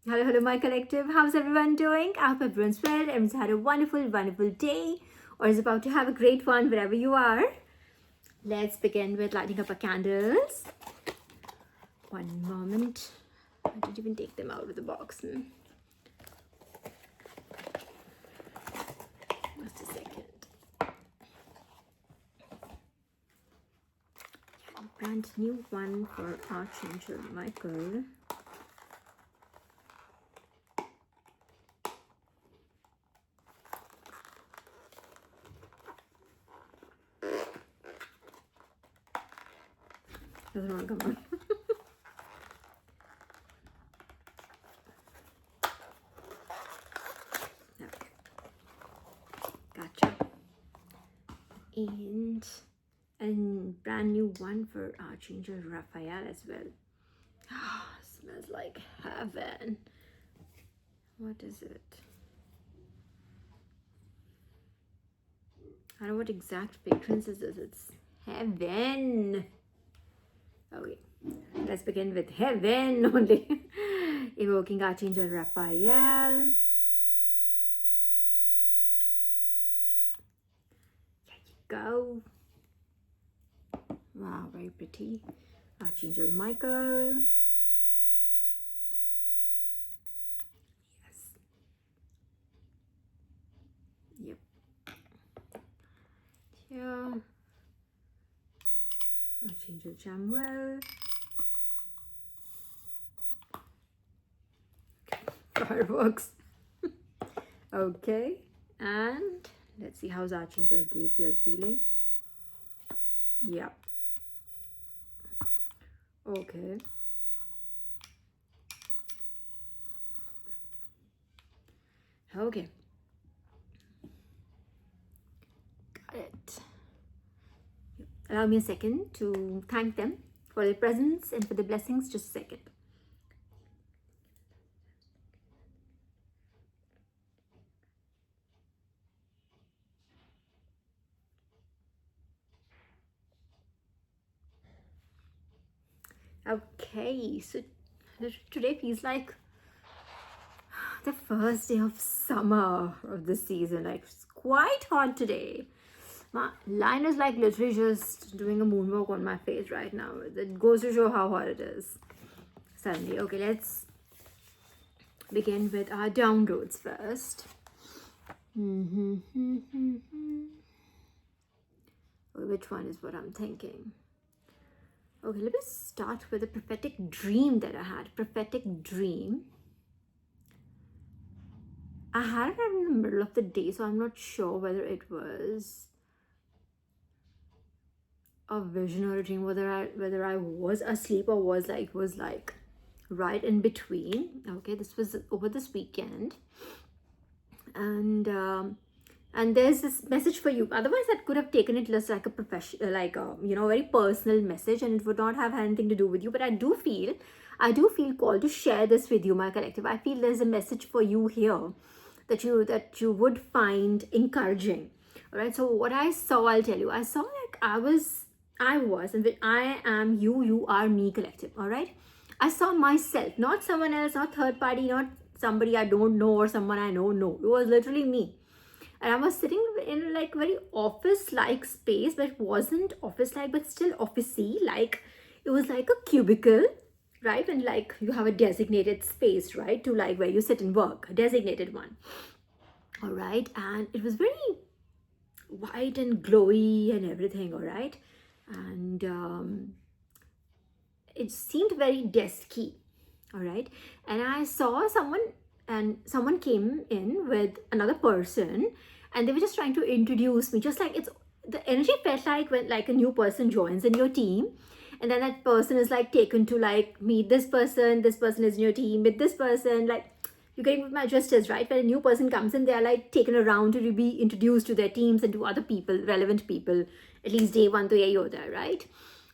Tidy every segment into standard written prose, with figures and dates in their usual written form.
Hello, hello, my collective. How's everyone doing? I hope everyone's well. Everyone's had a wonderful, wonderful day or is about to have a great one wherever you are. Let's begin with lighting up our candles. One moment. I didn't even take them out of the box. Just a second. Brand new one for Archangel Michael. Doesn't want to come on. Okay. Gotcha. And brand new one for Archangel Raphael as well. Smells like heaven. What is it? I don't know what exact fragrance is this. It's heaven. Okay, let's begin with heaven only. Evoking Archangel Raphael. There you go. Wow, very pretty. Archangel Michael. Yes. Yep. Here. Archangel Samuel. Fireworks. Okay, and let's see how's Archangel Gabriel feeling. Yeah. Okay. Okay. Got it. Allow me a second to thank them for their presence and for the blessings. Just a second. Okay, so today feels like the first day of summer of the season. Like, it's quite hot today. My line is like literally just doing a moonwalk on my face right now. It goes to show how hot it is. Suddenly. Okay, let's begin with our downloads first. Which one is what I'm thinking? Okay, let me start with a prophetic dream that I had. Prophetic dream. I had it in the middle of the day, so I'm not sure whether it was a vision or a dream, whether I was asleep or was like right in between. Okay, this was over this weekend, and there's this message for you. Otherwise, I could have taken it less like a professional, like a very personal message, and it would not have anything to do with you. But I do feel called to share this with you, my collective. I feel there's a message for you here that you would find encouraging. All right. So what I saw, I'll tell you. I saw like I was, and I am you. You are me, collective. All right. I saw myself, not someone else, not third party, not somebody I don't know or someone I know. No, it was literally me. And I was sitting in like very office-like space, but it wasn't office-like, but still officey. Like it was like a cubicle, right? And like you have a designated space, right? To like where you sit and work, a designated one. All right. And it was very white and glowy and everything, all right? And it seemed very desky, all right? And I saw someone came in with another person and they were just trying to introduce me, just like the energy felt like when like a new person joins in your team, and then that person is like taken to like meet this person is in your team with this person, like you're getting with my gestures, right? When a new person comes in, they're like taken around to be introduced to their teams and to other people, relevant people, at least day one to year there, right?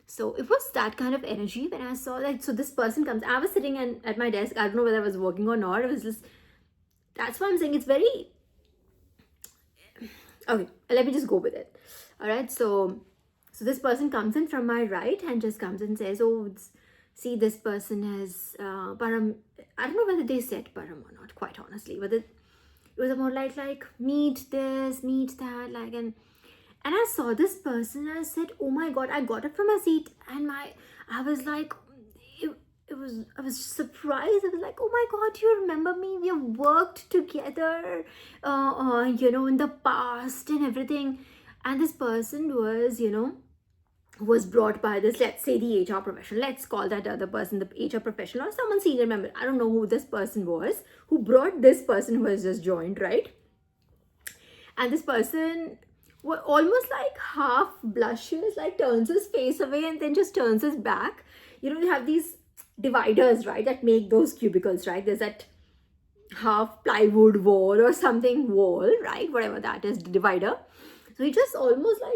So it was that kind of energy when I saw like, so this person comes, I was sitting at my desk, I don't know whether I was working or not, it was just, that's why I'm saying it's very, okay, let me just go with it. All right, so this person comes in from my right and just comes and says, oh, see, this person has I don't know whether they said param or not, quite honestly, whether it was more like meet this, meet that, like, and I saw this person and I said, oh my god, I got up from my seat and I was like, I was surprised. I was like, oh my god, you remember me? We have worked together, in the past and everything. And this person was, was brought by this, let's say, the HR professional. Let's call that other person the HR professional or someone senior member. I don't know who this person was, who brought this person who has just joined, right? And this person almost like half blushes, like turns his face away and then just turns his back. You have these dividers, right, that make those cubicles, right? There's that half plywood wall or something wall, right? Whatever that is, the divider. So he just almost like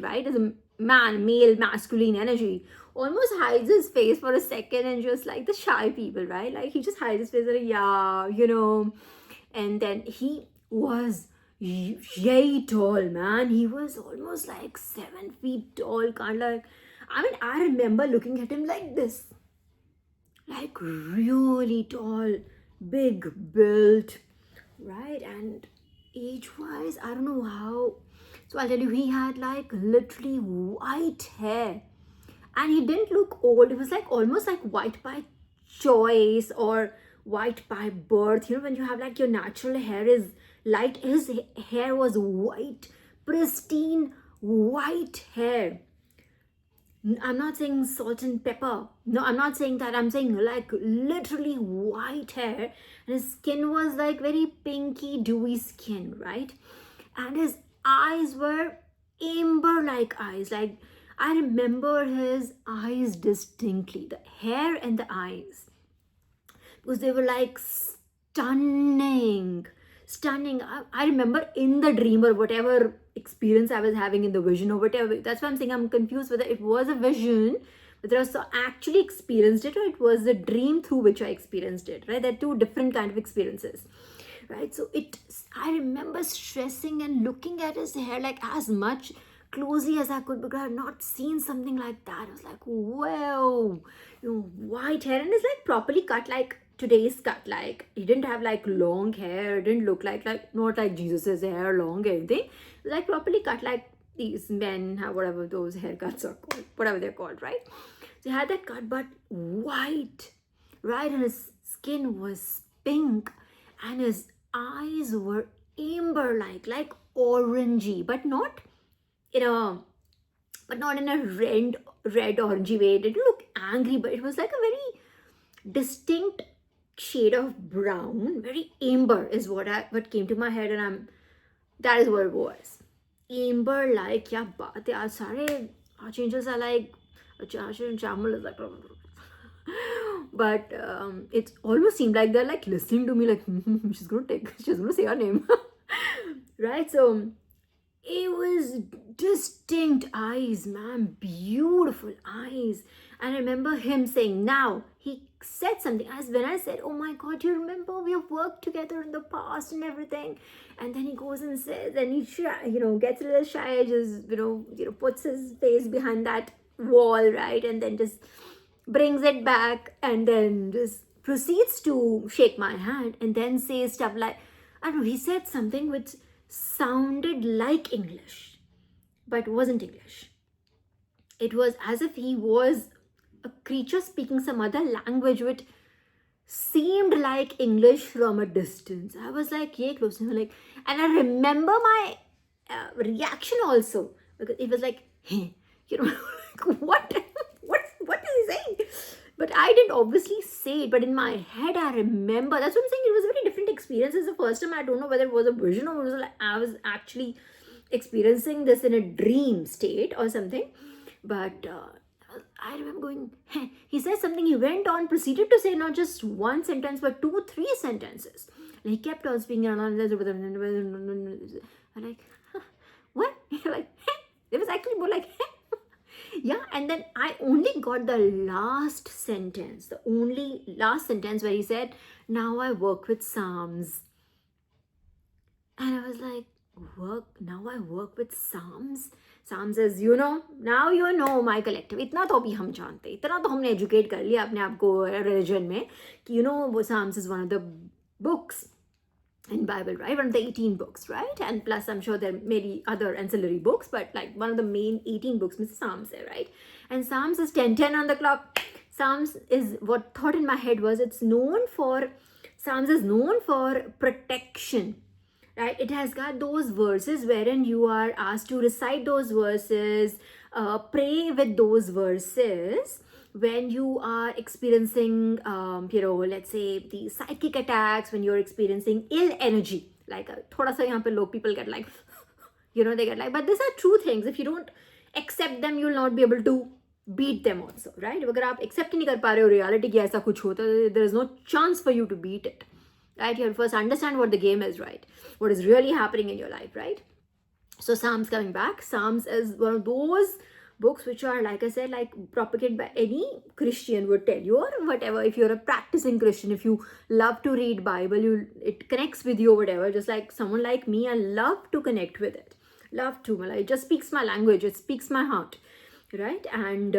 right, as a man, male, masculine energy, almost hides his face for a second and just like the shy people, right? Like he just hides his face like, yeah, and then he was yay tall, man. He was almost like 7 feet tall, kind of like, I remember looking at him like this, like really tall, big built, right? And age-wise, I don't know how. So I'll tell you, he had like literally white hair. And he didn't look old. It was like almost like white by choice or white by birth. When you have like your natural hair is light, his hair was white, pristine white hair. I'm not saying salt and pepper. No, I'm not saying that. I'm saying like literally white hair. And his skin was like very pinky, dewy skin, right? And his eyes were amber-like eyes. Like, I remember his eyes distinctly. The hair and the eyes. Because they were like stunning. I remember in the dream or whatever experience I was having in the vision or whatever. That's why I'm saying I'm confused whether it was a vision, whether I actually experienced it, or it was the dream through which I experienced it, right? They're two different kind of experiences, right? So I remember stressing and looking at his hair like as much closely as I could, because I had not seen something like that. I was like, whoa, white hair, and it's like properly cut, like today's cut. Like he didn't have like long hair, didn't look like not like Jesus's hair long or anything. It was like properly cut, like these men have whatever those haircuts are called, whatever they're called, right? So he had that cut, but white, right? And his skin was pink, and his eyes were amber like orangey, but not in a red orangey way. It didn't look angry, but it was like a very distinct shade of brown, very amber is what came to my head, and that is what it was. Amber, like, yeah, baat hai, sare archangels are like, Chamal is like, but it almost seemed like they're like listening to me, like she's gonna say her name, right? So it was distinct eyes, man, beautiful eyes. And I remember him saying, now he said something as when I said, oh my god, you remember we have worked together in the past and everything. And then he goes and says, and he gets a little shy, just puts his face behind that wall, right? And then just brings it back and then just proceeds to shake my hand and then says stuff like, I don't know, he said something which sounded like English, but wasn't English. It was as if he was a creature speaking some other language which seemed like English from a distance. I was like, yeah, close to him, like, and I remember my reaction also, because it was like, hey, like, what is he saying? But I didn't obviously say it, but in my head I remember. That's what I'm saying. It was a very different experience. It's the first time. I don't know whether it was a vision or it was like I was actually experiencing this in a dream state or something. But I remember going, hey, he said something. He went on, proceeded to say not just one sentence, but 2-3 sentences. And he kept on speaking. I'm like, what? Like, it was actually more like, yeah. And then I only got the last sentence, where he said, now I work with Psalms. And I was like, now I work with Psalms? Sam says, now you know my collective. इतना तो अभी हम जानते, इतना तो हमने educate कर लिया अपने आप को religion में कि Psalms is one of the books in Bible, right? One of the 18 books, right? And plus, I'm sure there may be other ancillary books, but like one of the main 18 books is Psalms there, right? And Psalms is 10:10 on the clock. Psalms is what thought in my head was Psalms is known for protection, right? It has got those verses wherein you are asked to recite those verses, pray with those verses when you are experiencing, let's say the psychic attacks, when you're experiencing ill energy, like thoda sa yahan pe people get like, they get like, but these are true things. If you don't accept them, you'll not be able to beat them also, right? अगर आप accept नहीं कर पा रहे हो reality कि ऐसा कुछ होता है, there is no chance for you to beat it, right? You have to first understand what the game is, right? What is really happening in your life, right? So Psalms, coming back, Psalms is one of those books which are, like I said, like propagated by any Christian would tell you, or whatever. If you're a practicing Christian, if you love to read Bible, it connects with you or whatever. Just like someone like me, I love to connect with it. Love to. It just speaks my language. It speaks my heart, right? And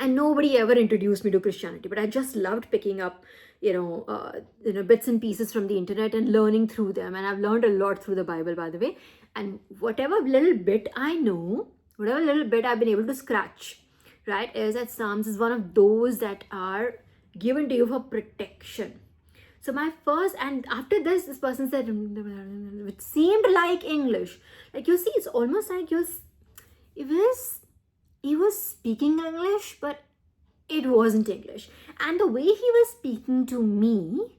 nobody ever introduced me to Christianity, but I just loved picking up, bits and pieces from the internet and learning through them. And I've learned a lot through the Bible, by the way. And whatever little bit I know, whatever little bit I've been able to scratch, right, is that Psalms is one of those that are given to you for protection. So my first, and after this person said, it seemed like English. Like, you see, it's almost like he was speaking English, but it wasn't English. And the way he was speaking to me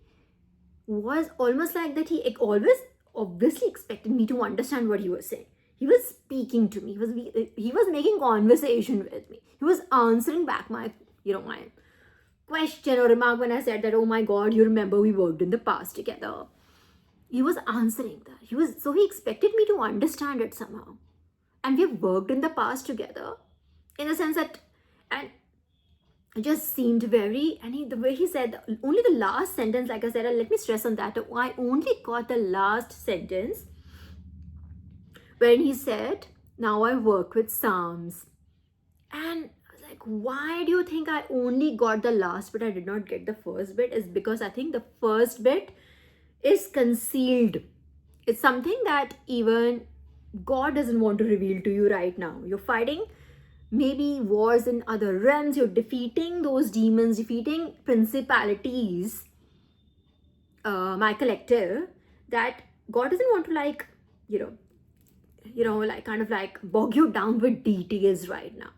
was almost like that he always obviously expected me to understand what he was saying. He was speaking to me. He was making conversation with me. He was answering back my question or remark when I said that, oh my God, you remember we worked in the past together. He was answering that. So he expected me to understand it somehow. And we've worked in the past together in the sense that, and it just seemed very, and the way he said, only the last sentence, like I said, let me stress on that. I only got the last sentence when he said, now I work with Psalms. And I was like, why do you think I only got the last bit? I did not get the first bit. Is because I think the first bit is concealed. It's something that even God doesn't want to reveal to you right now. You're fighting maybe wars in other realms. You're defeating those demons, defeating principalities, my collective, that God doesn't want to bog you down with details right now.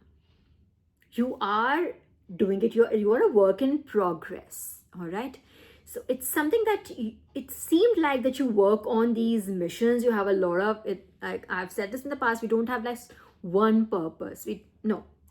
You are doing it. You are a work in progress. All right. So it's something that it seemed like that you work on these missions. You have a lot of it. Like I've said this in the past, we don't have like one purpose.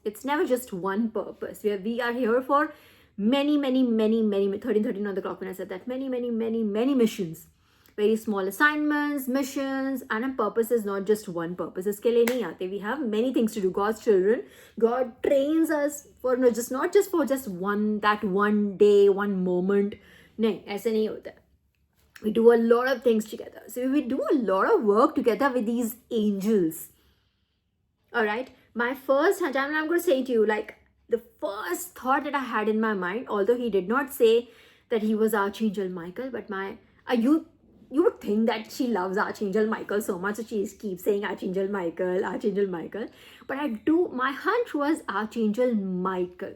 It's never just one purpose. We are here for many 13 on the clock when I said that, many missions. Very small assignments, missions, and a purpose is not just one purpose. Iske liye nahi aate. We have many things to do. God's children, God trains us for not just for one day, one moment. Nahi, aise nahi hota. We do a lot of things together. So we do a lot of work together with these angels. All right. My first time, I'm going to say to you, like the first thought that I had in my mind, although he did not say that he was Archangel Michael, but you would think that she loves Archangel Michael so much that she keeps saying Archangel Michael. But my hunch was Archangel Michael.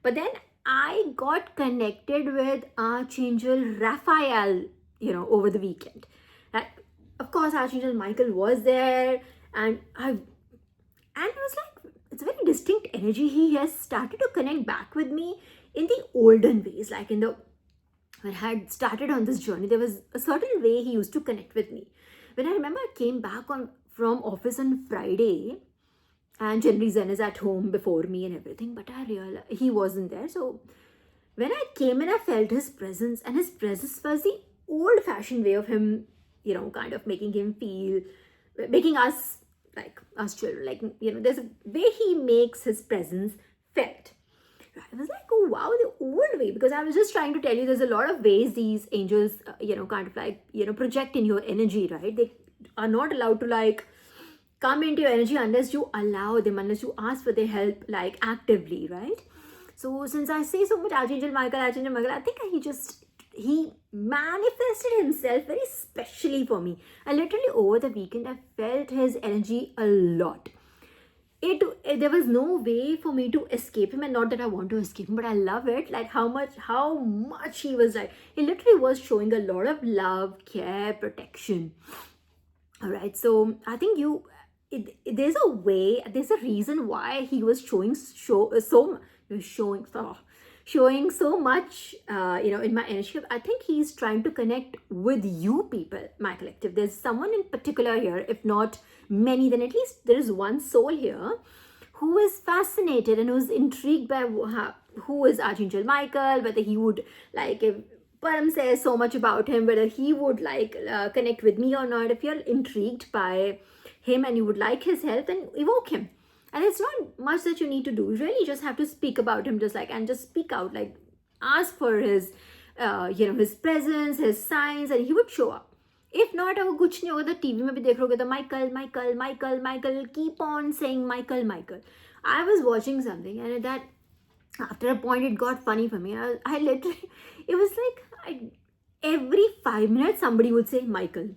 But then I got connected with Archangel Raphael, over the weekend. Of course, Archangel Michael was there, and it was like, it's a very distinct energy. He has started to connect back with me in the olden ways, like when I had started on this journey, there was a certain way he used to connect with me. When I remember I came back from office on Friday, and generally Zen is at home before me and everything, but I realized he wasn't there. So when I came in, I felt his presence, and his presence was the old-fashioned way of him, kind of making us, like us children, there's a way he makes his presence felt. I was like, oh wow, the old way, because I was just trying to tell you there's a lot of ways these angels, project in your energy, right? They are not allowed to come into your energy unless you allow them, unless you ask for their help, like actively, right? So since I say so much Archangel Michael, I think he manifested himself very specially for me. And literally over the weekend, I felt his energy a lot. There was no way for me to escape him, and not that I want to escape him, but I love it, like how much he was like, he literally was showing a lot of love, care, protection. All right, so I think there's a way, there's a reason why he was showing so much, in my energy. I think he's trying to connect with you people, my collective. There's someone in particular here, if not many, then at least there is one soul here who is fascinated and who's intrigued by who is Archangel Michael, whether he would, like, if Param says so much about him, whether he would connect with me or not. If you're intrigued by him and you would like his help, then evoke him. And it's not much that you need to do. You really just have to speak about him, and just speak out, like ask for his his presence, his signs, and he would show up. If not, अगर कुछ नहीं होगा तो TV में भी देख लोगे तो Michael, keep on saying Michael. I was watching something, and that after a point it got funny for me. I literally, it was like every 5 minutes somebody would say Michael,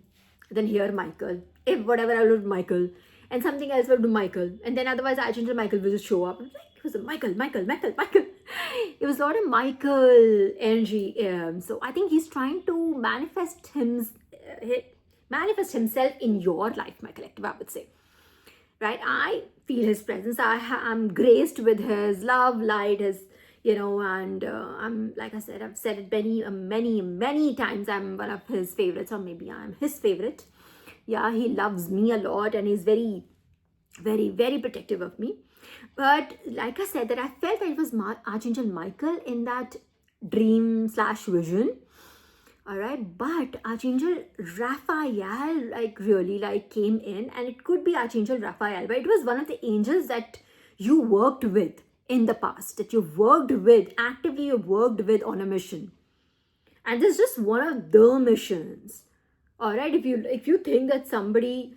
then here Michael, if whatever I would Michael, and something else would do Michael, and then otherwise Archangel Michael will just show up. It was a Michael. It was a lot of Michael energy. So I think he's trying to manifest himself in your life, my collective, I would say. Right? I feel his presence. I'm graced with his love, light, his, and I'm, like I said, I've said it many times, I'm one of his favorites, or maybe I'm his favorite. Yeah, he loves me a lot, and he's very, very, very protective of me. But like I said, that I felt that it was Archangel Michael in that dream/vision. All right, but Archangel Raphael really came in, and it could be Archangel Raphael, but it was one of the angels that you worked with in the past, that you've worked with, actively you've worked with on a mission. And this is just one of the missions. All right, if you think that somebody,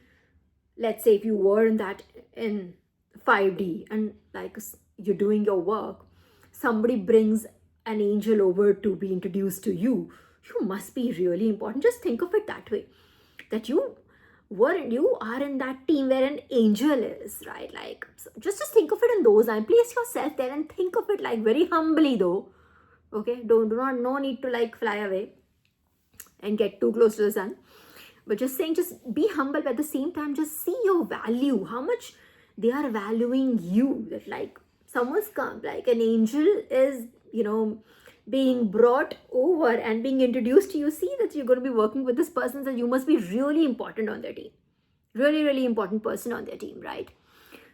let's say if you were in 5D and you're doing your work, somebody brings an angel over to be introduced to you, you must be really important. Just think of it that way, that you are in that team where an angel is, right? So just think of it in those lines. Place yourself there and think of it very humbly, though. Okay, no need to fly away and get too close to the sun, but just be humble, but at the same time just see your value, how much they are valuing you. That someone's come, an angel is being brought over and being introduced to you. See that you're going to be working with this person, that you must be really important on their team, really important person on their team, right?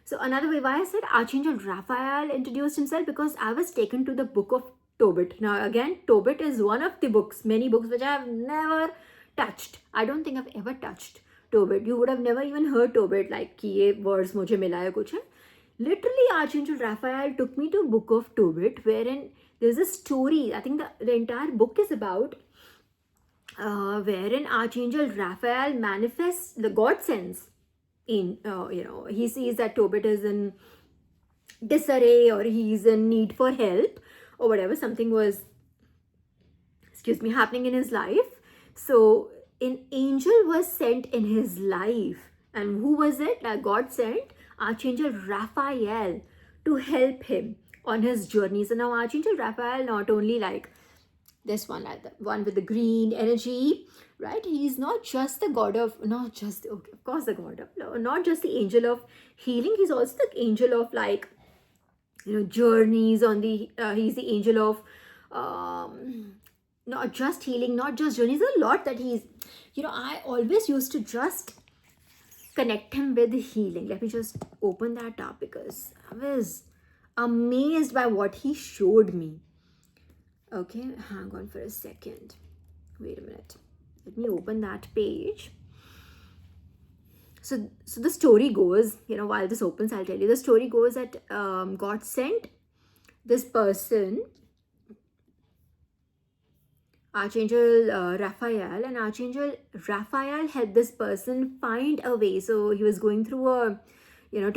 So another way why I said Archangel Raphael introduced himself, because I was taken to the book of Tobit. Now again, Tobit is one of the many books which I have never touched. I don't think I've ever touched Tobit. You would have never even heard Tobit, कि ये words मुझे मिला है कुछ है. Literally, Archangel Raphael took me to book of Tobit, wherein there's a story. I think the entire book is about wherein Archangel Raphael manifests the God sense in, he sees that Tobit is in disarray, or he's in need for help, or whatever, something was, happening in his life. So an angel was sent in his life. And who was it? God sent Archangel Raphael to help him on his journey. So now Archangel Raphael, not only this one, the one with the green energy, right? He's not just the god of, not just the angel of healing. He's also the angel of journeys on the, he's the angel of not just healing, not just journeys. A lot that he's, I always used to just connect him with healing. Let me just open that up, because I was amazed by what he showed me. Okay, hang on for a second. Wait a minute. Let me open that page. So the story goes, while this opens, I'll tell you. The story goes that God sent this person, Archangel Raphael, and Archangel Raphael helped this person find a way. So he was going through a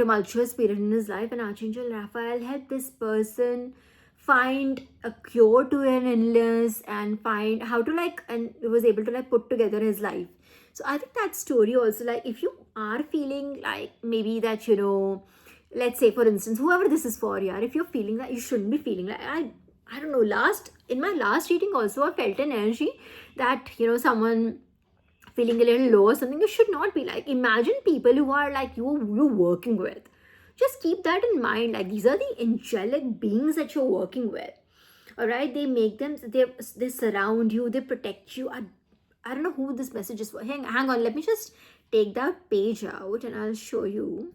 tumultuous period in his life, and Archangel Raphael helped this person find a cure to an illness and find how to and was able to put together his life. So I think that story also, if you are feeling like maybe that let's say for instance, whoever this is for, yeah, if you're feeling that you shouldn't be feeling like, I don't know, in my last reading also I felt an energy that someone feeling a little low or something. You should not be like, imagine people who are like you're working with. Just keep that in mind, like these are the angelic beings that you're working with. All right, they surround you, they protect you. I don't know who this message is for. Hang on, let me just take that page out and I'll show you.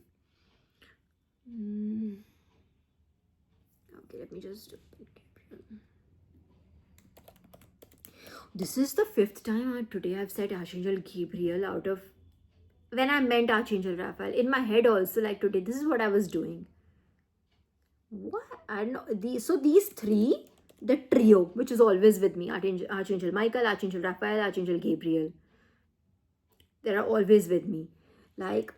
Okay, let me just. This is the 5th time today I've said Archangel Gabriel out of when I meant Archangel Raphael. In my head also, like today, this is what I was doing. What? I don't know. These three, the trio, which is always with me, Archangel Michael, Archangel Raphael, Archangel Gabriel. They are always with me. Like,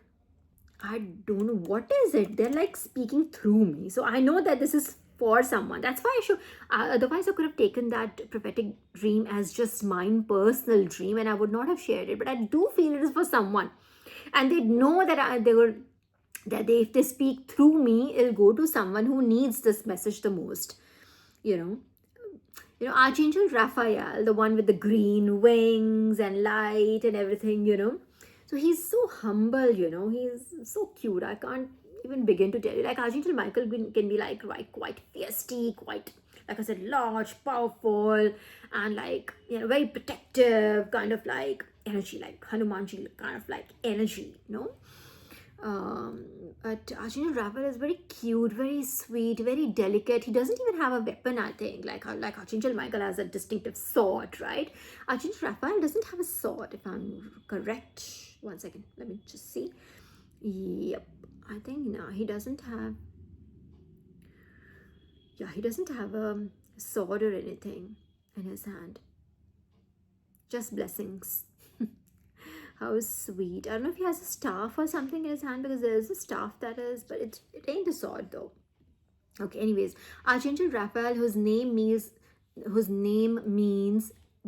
I don't know, what is it? They're like speaking through me. So I know that this is for someone. That's why I should, otherwise I could have taken that prophetic dream as just mine personal dream and I would not have shared it. But I do feel it is for someone. And they know that if they speak through me, it'll go to someone who needs this message the most. Archangel Raphael, the one with the green wings and light and everything, So he's so humble, he's so cute. I can't even begin to tell you. Like Archangel Michael can be like quite feisty, quite, like I said, large, powerful, and very protective kind of like energy, like Hanumanji kind of like energy, But Archangel Raphael is very cute, very sweet, very delicate. He doesn't even have a weapon, I think. Like Archangel Michael has a distinctive sword, right? Archangel Raphael doesn't have a sword, if I'm correct. One second, let me just see. Yep, I think no, he doesn't have. Yeah, he doesn't have a sword or anything in his hand. Just blessings. How sweet. I don't know if he has a staff or something in his hand, because there is a staff that is, but it ain't a sword though. Okay, anyways, Archangel Raphael, whose name means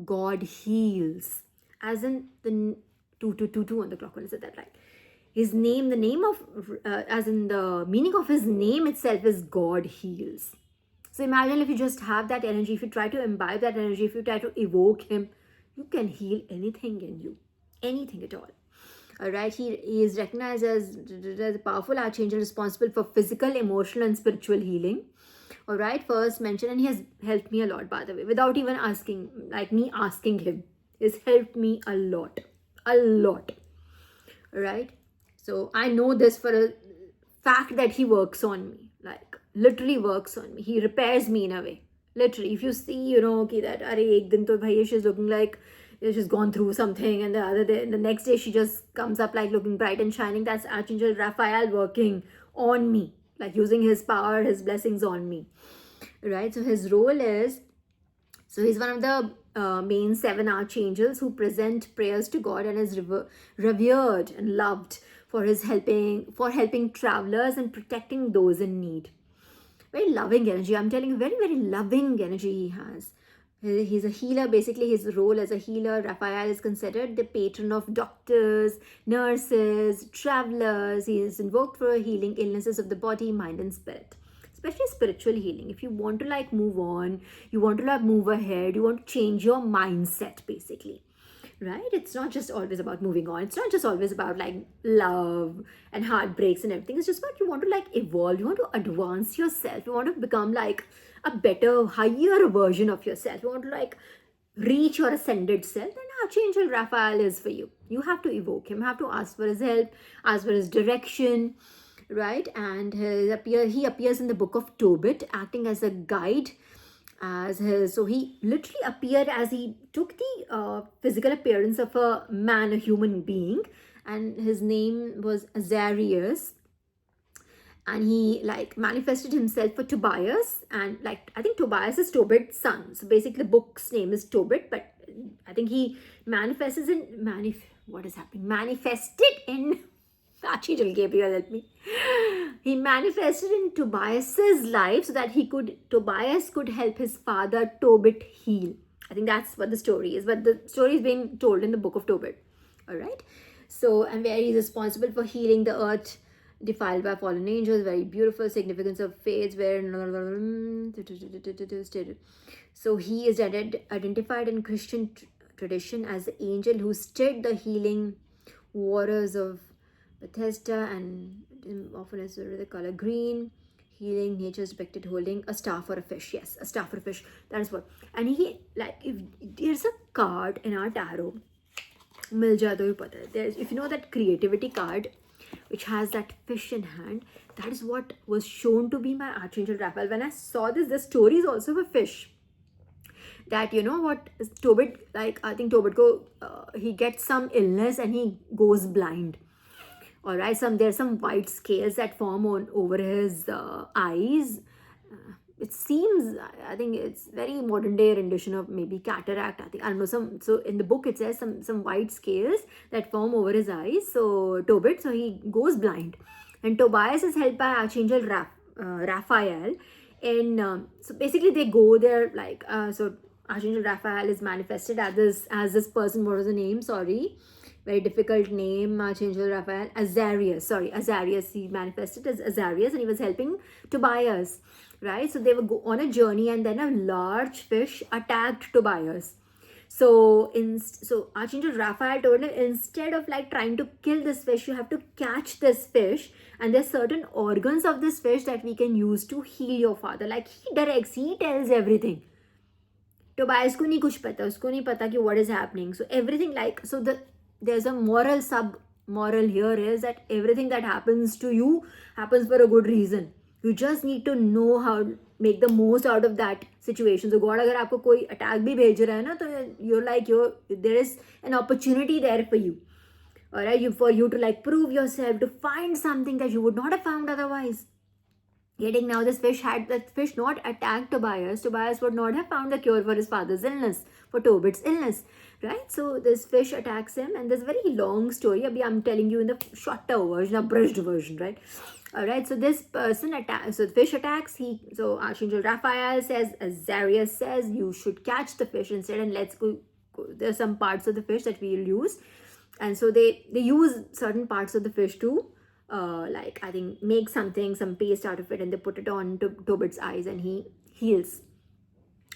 God heals, as in the 2 on the clock. When I said that, like his name, the name of as in the meaning of his name itself is God heals. So imagine if you just have that energy, if you try to imbibe that energy, if you try to evoke him, you can heal anything in you. Anything at all. All right, he is recognized as a powerful archangel responsible for physical, emotional, and spiritual healing. All right, first mentioned, and he has helped me a lot, by the way, without even asking, like me asking him. He's helped me a lot. All right, so I know this for a fact that he works on me, like literally works on me. He repairs me in a way. Literally, if you see, that ek din to bhai, she's looking like she's gone through something, and the next day she just comes up like looking bright and shining. That's Archangel Raphael working on me, like using his power, his blessings on me, right? So his role is, so he's one of the main 7 archangels who present prayers to God, and is revered and loved for helping travelers and protecting those in need. Very loving energy. I'm telling you, very, very loving energy he has. He's a healer. Basically, his role as a healer, Raphael is considered the patron of doctors, nurses, travelers. He is invoked for healing illnesses of the body, mind, and spirit. Especially spiritual healing. If you want to move on, you want to move ahead, you want to change your mindset, basically. Right? It's not just always about moving on. It's not just always about love and heartbreaks and everything. It's just what you want to evolve. You want to advance yourself. You want to become a better, higher version of yourself. You want to reach your ascended self. And Archangel Raphael is for you. You have to evoke him. You have to ask for his help, ask for his direction, right? And he appears in the book of Tobit, acting as a guide. So he literally appeared as he took the physical appearance of a man, a human being, and his name was Azarius. and he like manifested himself for Tobias, and like I think Tobias is Tobit's son. So basically, the book's name is Tobit, but I think he manifests in what is happening? Manifested in Archangel Gabriel, help me. He manifested in Tobias's life so that Tobias could help his father Tobit heal. I think that's what the story is, but the story is being told in the book of Tobit. All right. So, and where he's responsible for healing the earth defiled by fallen angels. Very beautiful significance of faiths where so he is identified in Christian tradition as the angel who stirred the healing waters of Bethesda, and often is the color green. Healing nature is depicted holding a staff or a fish. Yes, a staff or a fish. That is what. And he, like, if there's a card in our tarot, मिल जाए तो भी पता है. There's, if you know that creativity card, which has that fish in hand, that is what was shown to be my Archangel Raphael. When I saw this, the story is also of a fish. That, you know what, Tobit, like, I think Tobit he gets some illness and he goes blind. All right, there's some white scales that form over his eyes. It seems, I think it's very modern day rendition of maybe cataract. I don't know, so in the book it says some white scales that form over his eyes. So Tobit, so he goes blind, and Tobias is helped by Archangel Raphael. And so basically they go there, like, so Archangel Raphael is manifested as this person. What was the name? Sorry, very difficult name. Archangel Raphael, Azarius. He manifested as Azarius, and he was helping Tobias, right? So they would go on a journey, and then a large fish attacked Tobias. So Archangel Raphael told him, instead of like trying to kill this fish, you have to catch this fish, and there's certain organs of this fish that we can use to heal your father. Like, he tells everything. Tobias को नहीं कुछ पता, उसको नहीं पता कि what is happening. So everything, like, so there's a moral here is that everything that happens to you happens for a good reason. You just need to know how to make the most out of that situation. So God अगर आपको कोई attack भी भेज रहा है ना, तो there is an opportunity there for you. All right, for you to like prove yourself, to find something that you would not have found otherwise. Getting now, this fish not attacked Tobias would not have found the cure for his father's illness, for Tobit's illness, right? So this fish attacks him, and there's a very long story. I'm telling you in the shorter version, abridged version, right? All right, so this person attacks, so the fish attacks. So Archangel Raphael says, Azarius says, you should catch the fish instead, and let's go. There's some parts of the fish that we'll use, and so they use certain parts of the fish to like, I think, make some paste out of it, and they put it on Tobit's eyes, and he heals.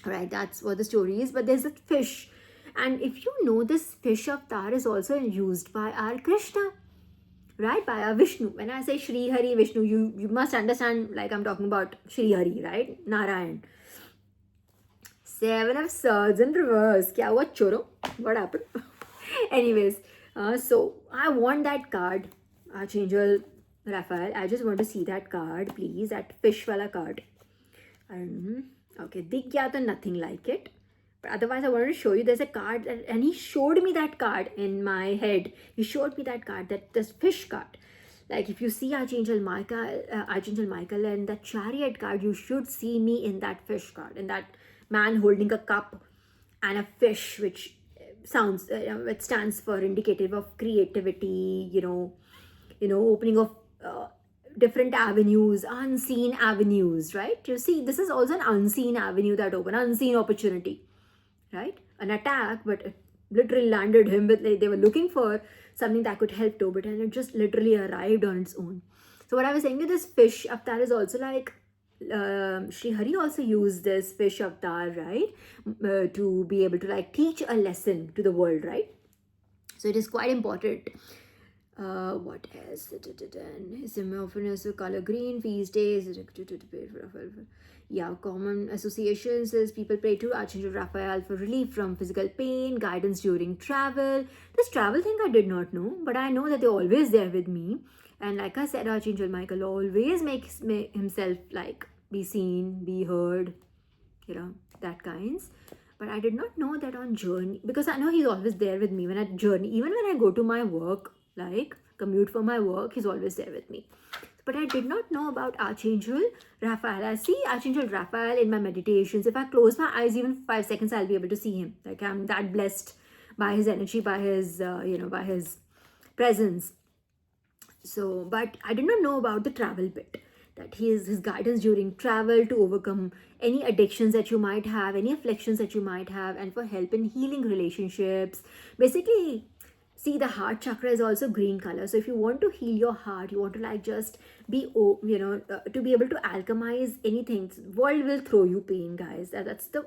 Right, that's what the story is. But there's a fish, and if you know, this fish avatar is also used by our Krishna, right, by our Vishnu. When I say Shri Hari Vishnu, you must understand, like, I'm talking about Shri Hari, right, Narayan. 7 of Swords in reverse. Kya hua choro? What happened? Anyways, so I want that card, Archangel Raphael. I just want to see that card, please. That fish wala card. Okay, dikh gaya to nothing like it. But otherwise, I wanted to show you there's a card, and he showed me that card in my head. He showed me that card, this fish card. Like, if you see Archangel Michael and that chariot card, you should see me in that fish card, in that man holding a cup and a fish, which sounds, it stands for indicative of creativity, opening of different avenues, unseen avenues, right? You see, this is also an unseen avenue that open, unseen opportunity, right? An attack, but it literally landed him with, they were looking for something that could help Tobit, and it just literally arrived on its own. So what I was saying with this fish avatar is also like, Shri Hari also used this fish avatar, right, to be able to like teach a lesson to the world, right? So it is quite important. What else? His often color green, feast days. Yeah, common associations is people pray to Archangel Raphael for relief from physical pain, guidance during travel. This travel thing I did not know, but I know that they're always there with me. And like I said, Archangel Michael always makes himself like be seen, be heard, that kinds. But I did not know that on journey, because I know he's always there with me when I journey. Even when I go to my work, like commute for my work, he's always there with me. but I did not know about Archangel Raphael. I see Archangel Raphael in my meditations. If I close my eyes even for 5 seconds, I'll be able to see him. Like, I'm that blessed by his energy, by his, by his presence. So, but I did not know about the travel bit, that he is his guidance during travel to overcome any addictions that you might have, any afflictions that you might have, and for help in healing relationships. Basically, see, the heart chakra is also green color. So if you want to heal your heart, you want to like just be, to be able to alchemize anything, world will throw you pain, guys. That's the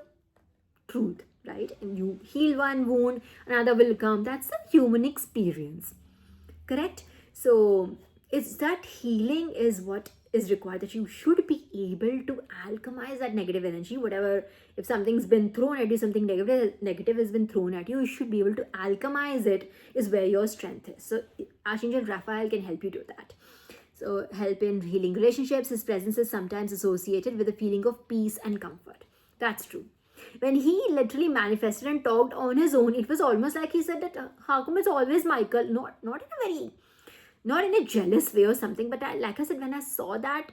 truth, right? And you heal one wound, another will come. That's the human experience, correct? So it's that healing is what is required, that you should be able to alchemize that negative energy, whatever. If something's been thrown at you, something negative has been thrown at you, you should be able to alchemize it, is where your strength is. So Archangel Raphael can help you do that. So help in healing relationships. His presence is sometimes associated with a feeling of peace and comfort. That's true. When he literally manifested and talked on his own, it was almost like he said that, how come it's always Michael? Not in a jealous way or something, but like I said, when I saw that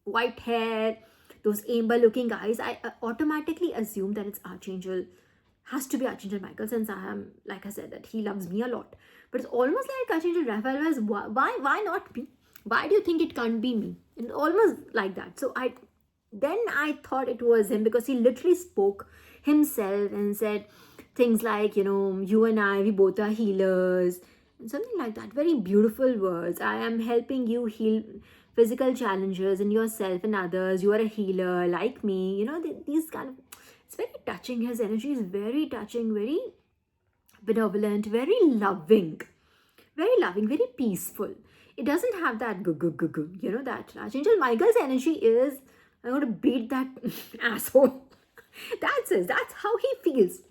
white hair, those amber looking eyes, I automatically assumed that it's Archangel, has to be Archangel Michael, since I am, like I said, that he loves me a lot. But it's almost like Archangel Raphael was, why not me? Why do you think it can't be me? It's almost like that. So I thought it was him, because he literally spoke himself and said things like, you and I, we both are healers, and something like that. Very beautiful words. I am helping you heal physical challenges in yourself and others. You are a healer like me. These kind of, it's very touching. His energy is very touching, very benevolent, very loving, very peaceful. It doesn't have that that Archangel Michael's energy is, I'm going to beat that asshole. That's how he feels.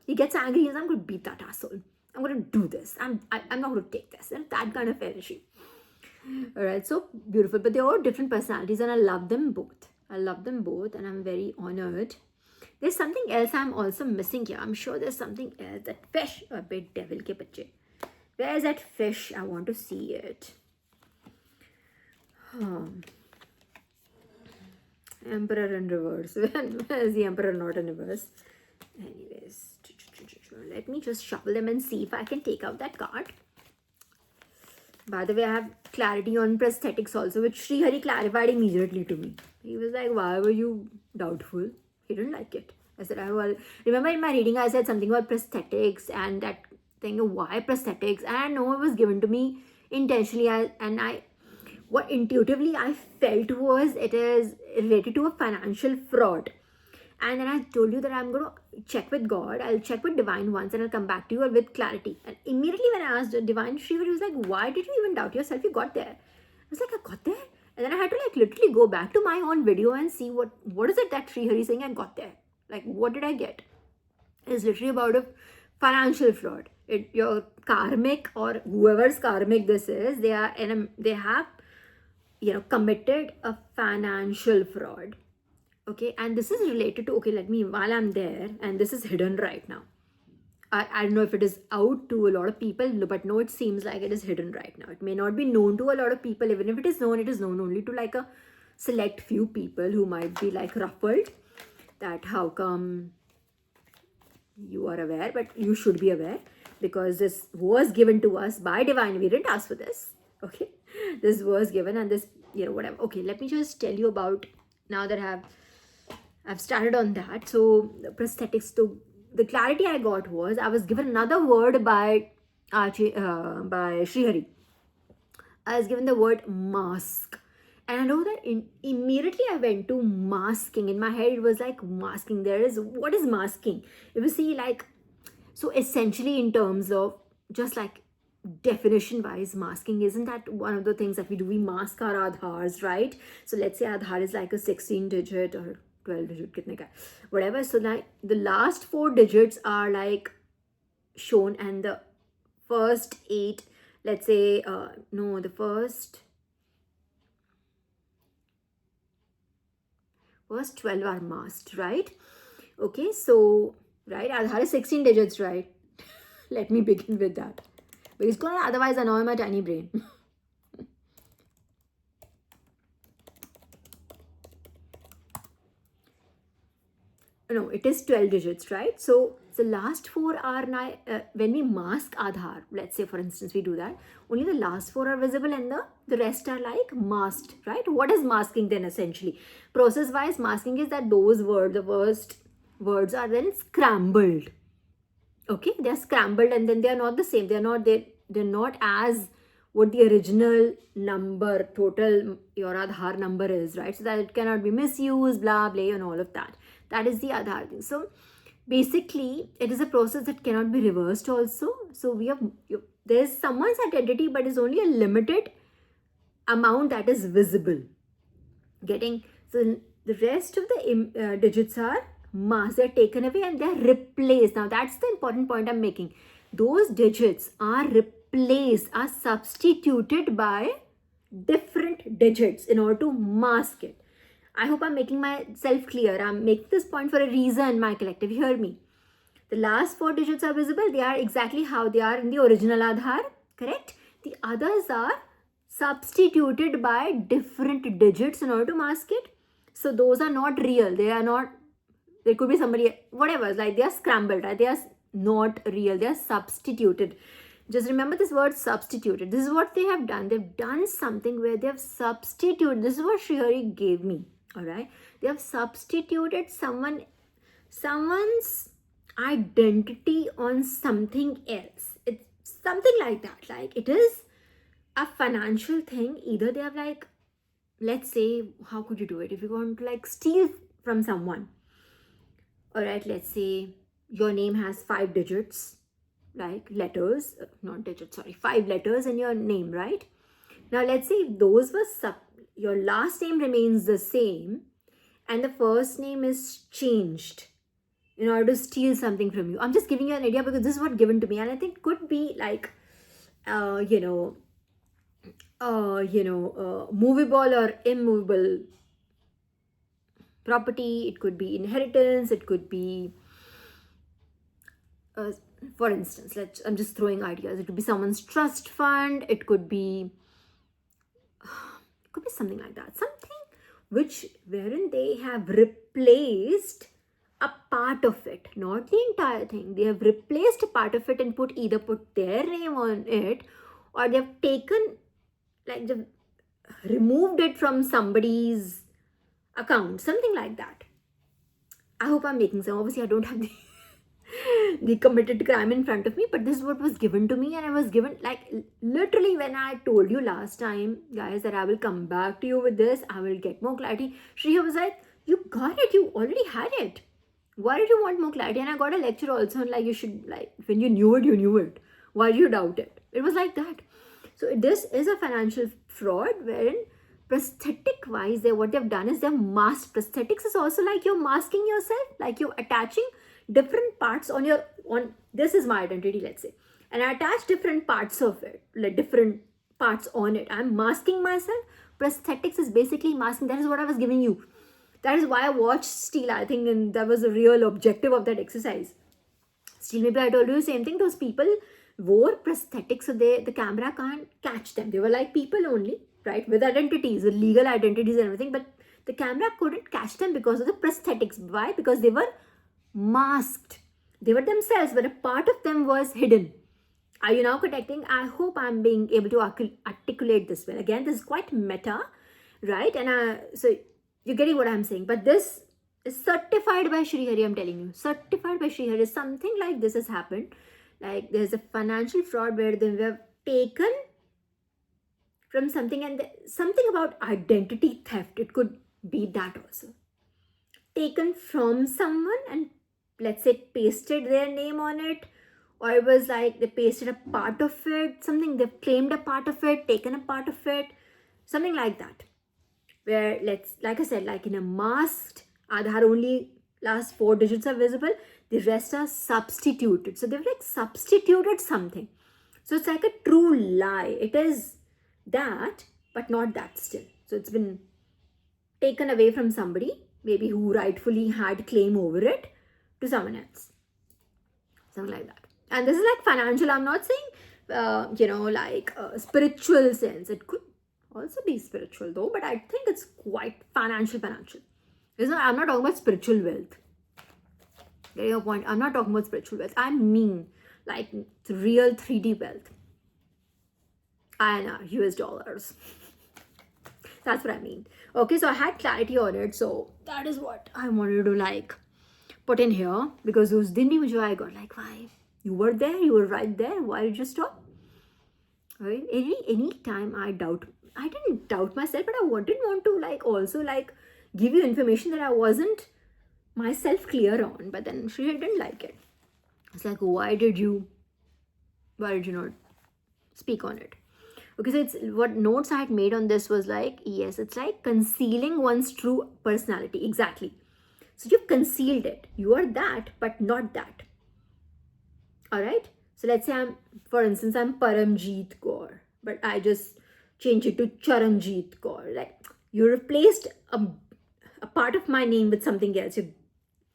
He gets angry, he's, I'm going to beat that asshole. I'm going to do this. I'm not going to take this. That kind of energy. All right, so beautiful. But they're all different personalities, and I love them both. And I'm very honored. There's something else I'm also missing here. I'm sure there's something else. That fish, a bit devil ke bache. Where is that fish? I want to see it. Emperor in reverse. Where is the Emperor not in reverse? Anyways, let me just shuffle them and see if I can take out that card. By the way, I have clarity on prosthetics also, which Sri Hari clarified immediately to me. He was like, why were you doubtful? He didn't like it. I said, remember in my reading, I said something about prosthetics and that thing, why prosthetics? And I know it was given to me intentionally, what intuitively I felt was it is related to a financial fraud. And then I told you that I'm going to check with God. I'll check with Divine once and I'll come back to you with clarity. And immediately when I asked Divine, Sri was like, why did you even doubt yourself? You got there. I was like, I got there? And then I had to literally go back to my own video and see what is it that Sri Hari is saying I got there. What did I get? It's literally about a financial fraud. Your karmic or whoever's karmic this is, they have committed a financial fraud. Okay, and this is related to, while I'm there, and this is hidden right now. I don't know if it is out to a lot of people, but no, it seems like it is hidden right now. It may not be known to a lot of people. Even if it is known only to a select few people who might be ruffled that how come you are aware, but you should be aware, because this was given to us by Divine. We didn't ask for this. Okay, this was given, and this, whatever. Okay, let me just tell you about, now that I've started on that. So the prosthetics, the clarity I got was I was given another word by Sri Hari. I was given the word mask. And I know that immediately I went to masking. In my head, it was like masking. What is masking? If you see so essentially in terms of just definition wise, masking, isn't that one of the things that we do? We mask our Aadhars, right? So let's say Aadhar is a 16 digit or 12 digit, kitne ka, whatever. So the last 4 digits are shown, and the first 8, let's say, the first 12 are masked, right? Okay, so, right, Aadhar is 16 digits, right? Let me begin with that, because it's gonna otherwise annoy my tiny brain. no, it is 12 digits, right? So the last four are when we mask Aadhaar, let's say for instance we do that, only the last four are visible and the rest are like masked, right? What is masking then essentially? Process wise, masking is that those words, the worst words are then scrambled. Okay, they're scrambled and then they're not the same. They're not as what the original number, total your Aadhaar number is, right? So that it cannot be misused, blah, blah, and all of that. That is the Aadhaar thing. So basically, it is a process that cannot be reversed also. So there's someone's identity, but it's only a limited amount that is visible. So the rest of the digits are masked, they're taken away and they're replaced. Now that's the important point I'm making. Those digits are replaced, are substituted by different digits in order to mask it. I hope I'm making myself clear. I'm making this point for a reason, my collective. Hear me. The last four digits are visible. They are exactly how they are in the original Aadhaar, correct? The others are substituted by different digits in order to mask it. So those are not real. They are not, there could be somebody, whatever, like they are scrambled, right? They are not real. They are substituted. Just remember this word substituted. This is what they have done. They've done something where they have substituted. This is what Srihari gave me. All right. They have substituted someone's identity on something else. It's something like that. Like it is a financial thing. Either they have like, let's say, how could you do it? If you want to like steal from someone. All right. Let's say your name has 5 digits, like letters, not digits, sorry, 5 letters in your name, right? Now let's say if those were your last name remains the same and the first name is changed in order to steal something from you. I'm just giving you an idea because this is what given to me, and I think could be like movable or immovable property. It could be inheritance. It could be for instance, I'm just throwing ideas. It could be someone's trust fund. It could be something like that. Something wherein they have replaced a part of it, not the entire thing. They have replaced a part of it and either put their name on it, or they've they've removed it from somebody's account, something like that. I hope I'm making sense. Obviously, I don't have the committed crime in front of me, but this is what was given to me, and I was given like literally when I told you last time, guys, that I will come back to you with this, I will get more clarity. Shriya was like, you got it, you already had it. Why did you want more clarity? And I got a lecture also on like you should, like, when you knew it. Why did you doubt it? It was like that. So this is a financial fraud wherein prosthetic wise, what they've done is they've masked. Prosthetics is also like you're masking yourself, like you're attaching different parts on this is my identity, let's say, and I attach different parts of it, like different parts on it. I'm masking myself. Prosthetics is basically masking. That is what I was giving you. That is why I watched Steel, I think, and that was the real objective of that exercise. Steel, maybe I told you the same thing. Those people wore prosthetics, so the camera can't catch them. They were like people only, right, with identities, with legal identities and everything, but the camera couldn't catch them because of the prosthetics. Why? Because they were masked. They were themselves, but a part of them was hidden. Are you now connecting? I hope I'm being able to articulate this well. Again, this is quite meta, right? And so you're getting what I'm saying. But this is certified by Srihari, I'm telling you. Certified by Srihari. Something like this has happened. Like there's a financial fraud where they were taken from something, and something about identity theft. It could be that also. Taken from someone and let's say pasted their name on it, or it was like they pasted a part of it, something, they've claimed a part of it, taken a part of it, something like that. Where like I said, like in a masked Aadhaar, only last 4 digits are visible, the rest are substituted. So they've like substituted something. So it's like a true lie. It is that, but not that still. So it's been taken away from somebody, maybe who rightfully had claim over it, to someone else. Something like that. And this is like financial. I'm not saying, like spiritual sense. It could also be spiritual though, but I think it's quite financial. I'm not talking about spiritual wealth. Getting your point? I'm not talking about spiritual wealth. I mean like real 3D wealth. INR, US dollars. That's what I mean. Okay, so I had clarity on it. So that is what I wanted to like put in here, because those din bhi mujhe I got like, why? You were there, you were right there. Why did you stop? Right? Any time I didn't doubt myself, but I didn't want to like also like give you information that I wasn't myself clear on. But then she didn't like it. It's like, why did you not speak on it? Okay, so it's what notes I had made on this was like, yes, it's like concealing one's true personality. Exactly. So you've concealed it. You are that, but not that. All right. So let's say for instance, I'm Paramjeet Kaur, but I just change it to Charanjeet Kaur. Like you replaced a part of my name with something else. You're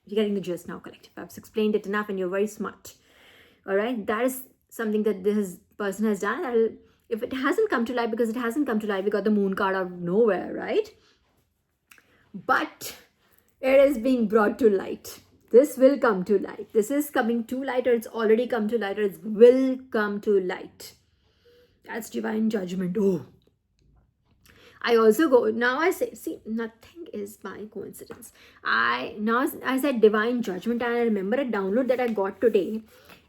getting the gist now, collective. I've explained it enough and you're very smart. All right. That is something that this person has done. If it hasn't come to light, because it hasn't come to light, we got the moon card out of nowhere, right? But it is being brought to light. This will come to light. This is coming to light, or it's already come to light, or it will come to light. That's divine judgment. Oh. I also go, now I say, see, nothing is by coincidence. I said divine judgment, and I remember a download that I got today.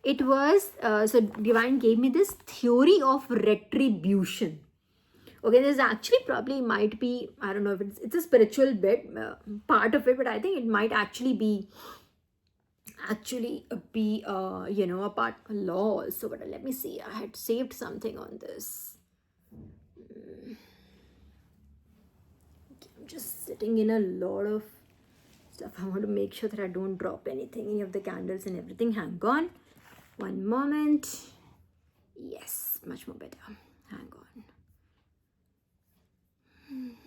It was, so divine gave me this theory of retribution. Okay, there's actually probably might be, I don't know if it's a spiritual bit, part of it, but I think it might actually be a part of law also. But let me see, I had saved something on this. I'm just sitting in a lot of stuff. I want to make sure that I don't drop anything, any of the candles and everything. Hang on. One moment. Yes, much more better. Hang on. Okay.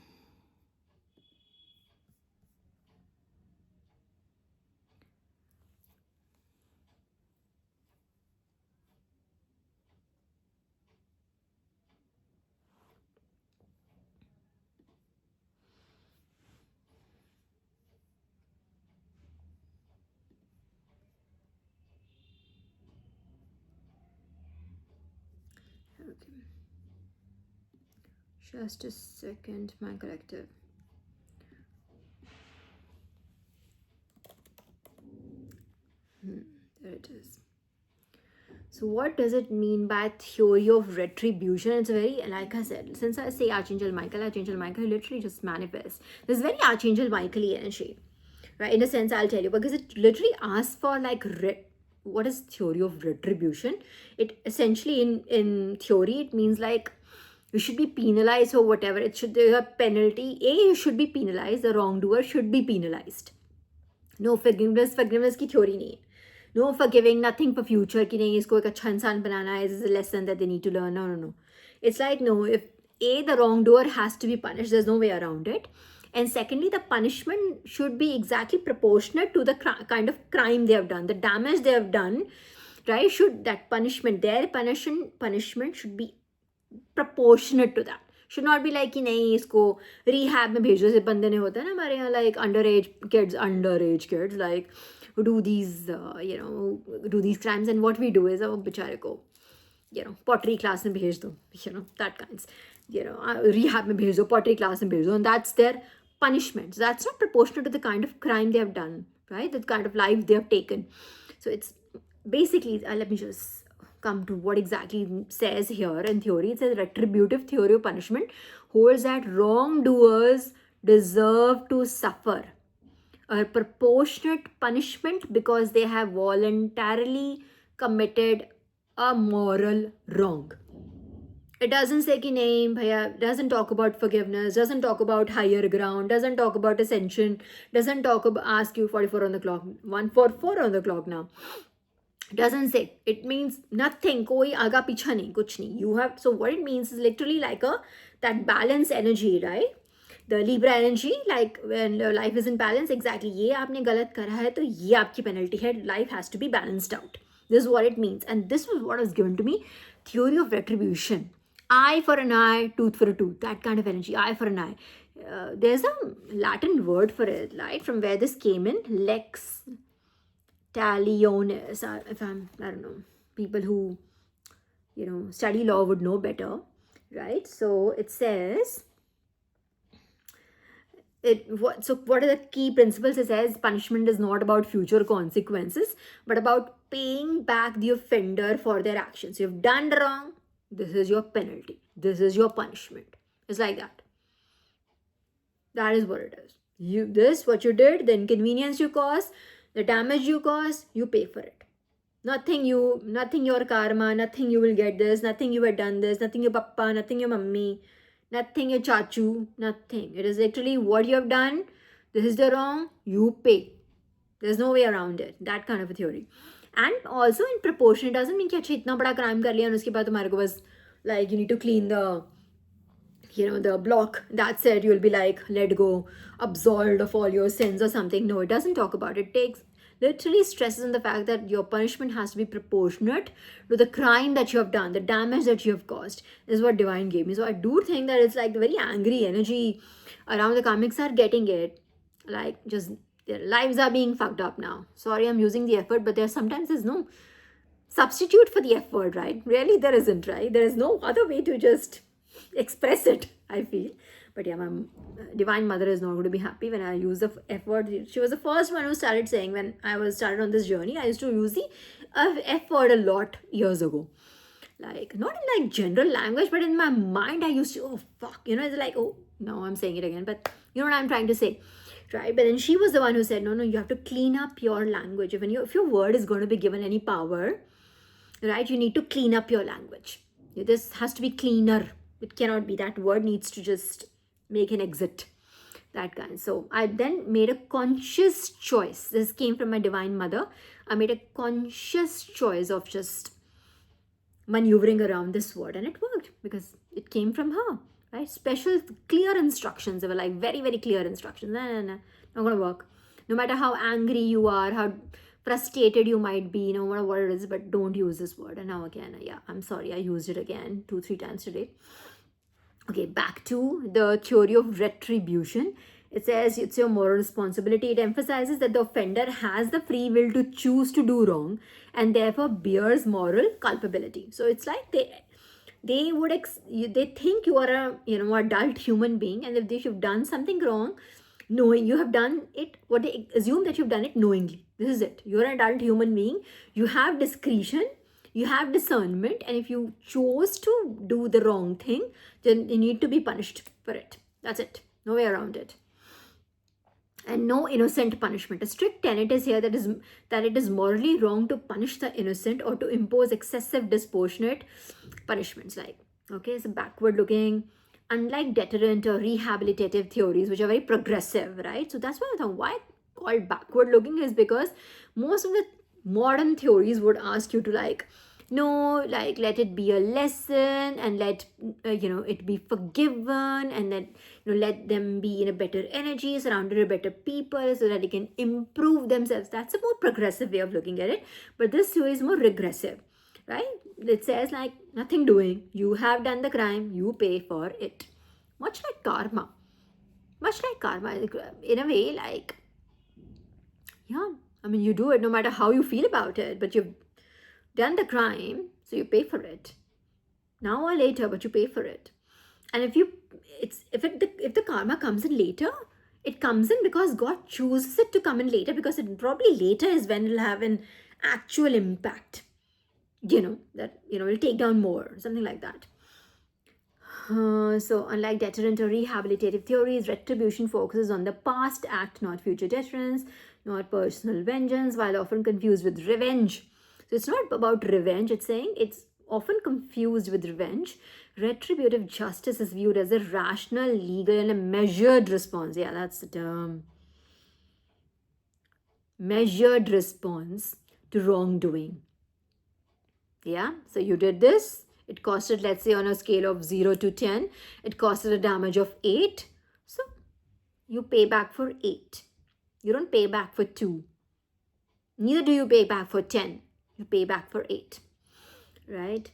Just a second, my collective. There it is. So what does it mean by theory of retribution? It's very, like I said, since I say Archangel Michael literally just manifests. This very Archangel Michael energy, right? In a sense, I'll tell you, because it literally asks for like, what is theory of retribution? It essentially, in theory, it means like, you should be penalized or whatever. There's a penalty. You should be penalized. The wrongdoer should be penalized. No forgiveness की theory नहीं है. No forgiving, nothing for future, कि नहीं इसको एक अच्छा इंसान बनाना है, this is a lesson that they need to learn. No. It's like, no, if the wrongdoer has to be punished, there's no way around it. And secondly, the punishment should be exactly proportionate to the kind of crime they have done, the damage they have done, right? Their punishment should be proportionate to that. Should not be like कि नहीं इसको rehab में भेजो. जैसे बंदे ने होता है ना हमारे यहाँ, like underage kids like who do these do these crimes, and what we do is वो बेचारे को pottery class में भेज दो, that kinds, rehab में भेज दो, pottery class में भेज दो, and that's their punishment. So that's not proportionate to the kind of crime they have done, right? The kind of life they have taken. So it's basically, let me just come to what exactly it says here in theory. It says retributive theory of punishment holds that wrongdoers deserve to suffer a proportionate punishment because they have voluntarily committed a moral wrong. It doesn't say ki nahi, bhaiya, doesn't talk about forgiveness, doesn't talk about higher ground, doesn't talk about ascension, doesn't talk about ask you 44 on the clock, 144 on the clock now. Doesn't say. It means nothing. Koi aga picha nahi, kuch nahi. You have, so what it means is literally like that balance energy, right? The Libra energy, like when life is in balance, exactly. ये आपने गलत करा है तो ये आपकी penalty है. Life has to be balanced out. This is what it means, and this was what was given to me. Theory of retribution. Eye for an eye, tooth for a tooth. That kind of energy. Eye for an eye. There's a Latin word for it, right? From where this came in, lex talionis. I don't know, people who, study law would know better, right? So it says, what are the key principles? It says punishment is not about future consequences, but about paying back the offender for their actions. You've done wrong, this is your penalty, this is your punishment. It's like that. That is what it is. What you did, the inconvenience you caused, the damage you caused, you pay for it. Nothing your karma, nothing you will get this, nothing you had done this, nothing your papa, nothing your mummy, nothing your chachu, nothing. It is literally what you have done. This is the wrong, you pay. There's no way around it. That kind of a theory. And also in proportion, it doesn't mean कि अच्छा इतना बड़ा crime कर लिया और उसके बाद तुम्हारे को बस like you need to clean the block. That's it. You'll be like let go, absolved of all your sins or something. No, it doesn't talk about it. It takes literally stresses on the fact that your punishment has to be proportionate to the crime that you have done, the damage that you have caused. This is what divine gave me. So I do think that it's like the very angry energy around the comics are getting it. Like just their lives are being fucked up now. Sorry, I'm using the effort, but there's no substitute for the effort, right? Really, there isn't, right? There is no other way to just express it, I feel. But yeah, my divine mother is not going to be happy when I use the F word. She was the first one who started saying, when I was started on this journey, I used to use the F word a lot years ago. Like, not in like general language, but in my mind, I used to, oh, fuck. It's like, oh, no, I'm saying it again. But you know what I'm trying to say, right? But then she was the one who said, no, you have to clean up your language. If your word is going to be given any power, right, you need to clean up your language. This has to be cleaner. It cannot be. That word needs to just make an exit, that kind. So I then made a conscious choice. This came from my divine mother. I made a conscious choice of just maneuvering around this word, and it worked because it came from her, right? Special clear instructions. They were like very, very clear instructions. No, not gonna work. No matter how angry you are, how frustrated you might be, no matter what it is, but don't use this word. And now again, yeah, I'm sorry, I used it again 2-3 times today. Okay, back to the theory of retribution. It says it's your moral responsibility. It emphasizes that the offender has the free will to choose to do wrong and therefore bears moral culpability. So it's like they think you are a adult human being, and if you've done something wrong, knowing you have done it, what they assume that you've done it knowingly. This is it. You're an adult human being. You have discretion. You have discernment, and if you chose to do the wrong thing, then you need to be punished for it. That's it. No way around it. And no innocent punishment. A strict tenet is here that it is morally wrong to punish the innocent or to impose excessive disproportionate punishments. Like, okay, so backward looking, unlike deterrent or rehabilitative theories, which are very progressive, right? So that's why I thought why called backward looking is because most of the modern theories would ask you to let it be a lesson and let it be forgiven, and let them be in a better energy, surrounded with better people so that they can improve themselves. That's a more progressive way of looking at it, but this theory is more regressive, right? It says like nothing doing, you have done the crime, you pay for it. Much like karma in a way. Like, yeah, I mean, you do it no matter how you feel about it, but you've done the crime, so you pay for it now or later, but you pay for it. And if the karma comes in later, it comes in because God chooses it to come in later, because it probably later is when it'll have an actual impact, it'll take down more, something like that. So unlike deterrent or rehabilitative theories, retribution focuses on the past act, not future deterrence, not personal vengeance, while often confused with revenge. So it's not about revenge, it's saying it's often confused with revenge. Retributive justice is viewed as a rational, legal, and a measured response. Yeah, that's the term. Measured response to wrongdoing. Yeah, so you did this. It costed, let's say on a scale of 0 to 10, it costed a damage of 8. So you pay back for 8. You don't pay back for 2. Neither do you pay back for 10. You pay back for 8, right?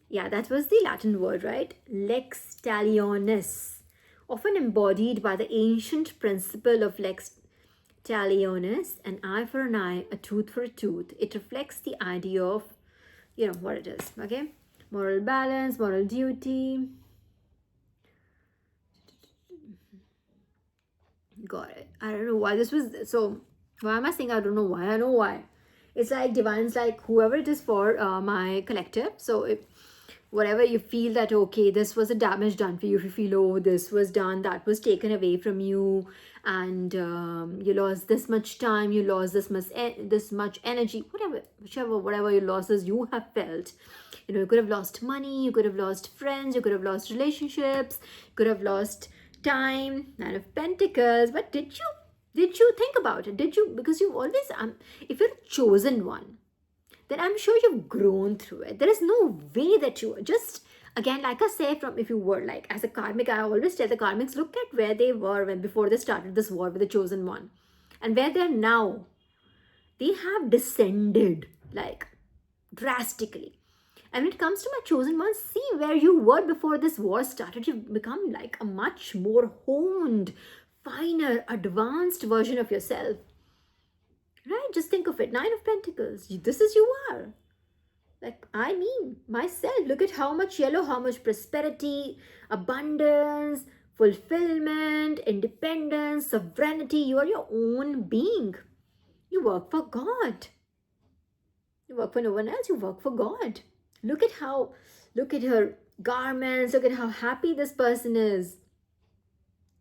Yeah, that was the Latin word, right? Lex talionis, often embodied by the ancient principle of lex talionis, an eye for an eye, a tooth for a tooth. It reflects the idea of, you know, what it is, okay? Moral balance, moral duty. Got it. I don't know why this was so. Why am I saying I don't know why? I know why. It's like divine's like whoever it is for my collective. So if whatever you feel that okay, this was a damage done for you. If you feel oh this was done, that was taken away from you, and you lost this much time, you lost this much energy, whatever your losses you have felt. You know, you could have lost money, you could have lost friends, you could have lost relationships, you could have lost time, Nine of Pentacles. But did you think about it? Did you? Because you always if you're a chosen one, then I'm sure you've grown through it. There is no way that you just, again, like I say, from if you were like as a karmic, I always tell the karmics, look at where they were when before they started this war with the chosen one, and where they're now. They have descended like drastically. And when it comes to my chosen ones, see where you were before this war started. You've become like a much more honed, finer, advanced version of yourself. Right? Just think of it. Nine of Pentacles. This is you are. Like, I mean, myself. Look at how much yellow, how much prosperity, abundance, fulfillment, independence, sovereignty. You are your own being. You work for God. You work for no one else. You work for God. Look at her garments. Look at how happy this person is.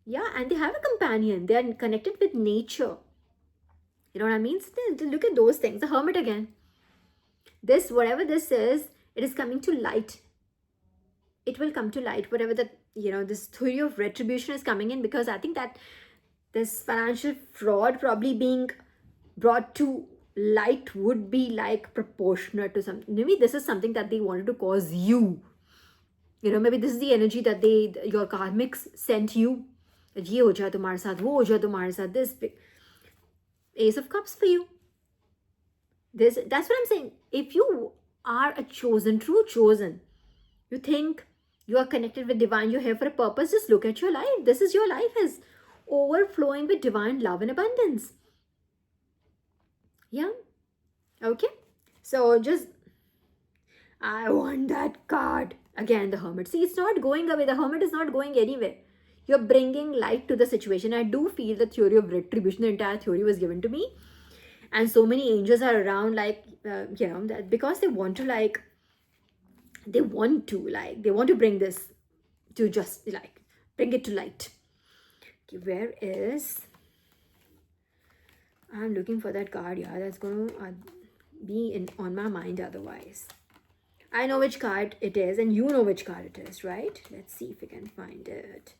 Yeah, and they have a companion. They are connected with nature. You know what I mean? Still, look at those things. The Hermit again. This, whatever this is, it is coming to light. It will come to light. Whatever the, you know, this theory of retribution is coming in, because I think that this financial fraud probably being brought to light would be like proportionate to something. Maybe this is something that they wanted to cause you. You know, maybe this is the energy that your karmics sent you. Ye ho jaya tumhare saath, wo ho jaya tumhare saath, this Ace of Cups for you. That's what I'm saying. If you are a chosen, true chosen, you think you are connected with divine, you're here for a purpose, just look at your life. This is your life is overflowing with divine love and abundance. Yeah. Okay. So just, I want that card. Again, the Hermit. See, it's not going away. The Hermit is not going anywhere. You're bringing light to the situation. I do feel the theory of retribution, the entire theory was given to me. And so many angels are around, like, you know, that because they want to bring this to just, like, bring it to light. Okay, where is, I'm looking for that card, yeah, that's going to be on my mind otherwise. I know which card it is, and you know which card it is, right? Let's see if we can find it.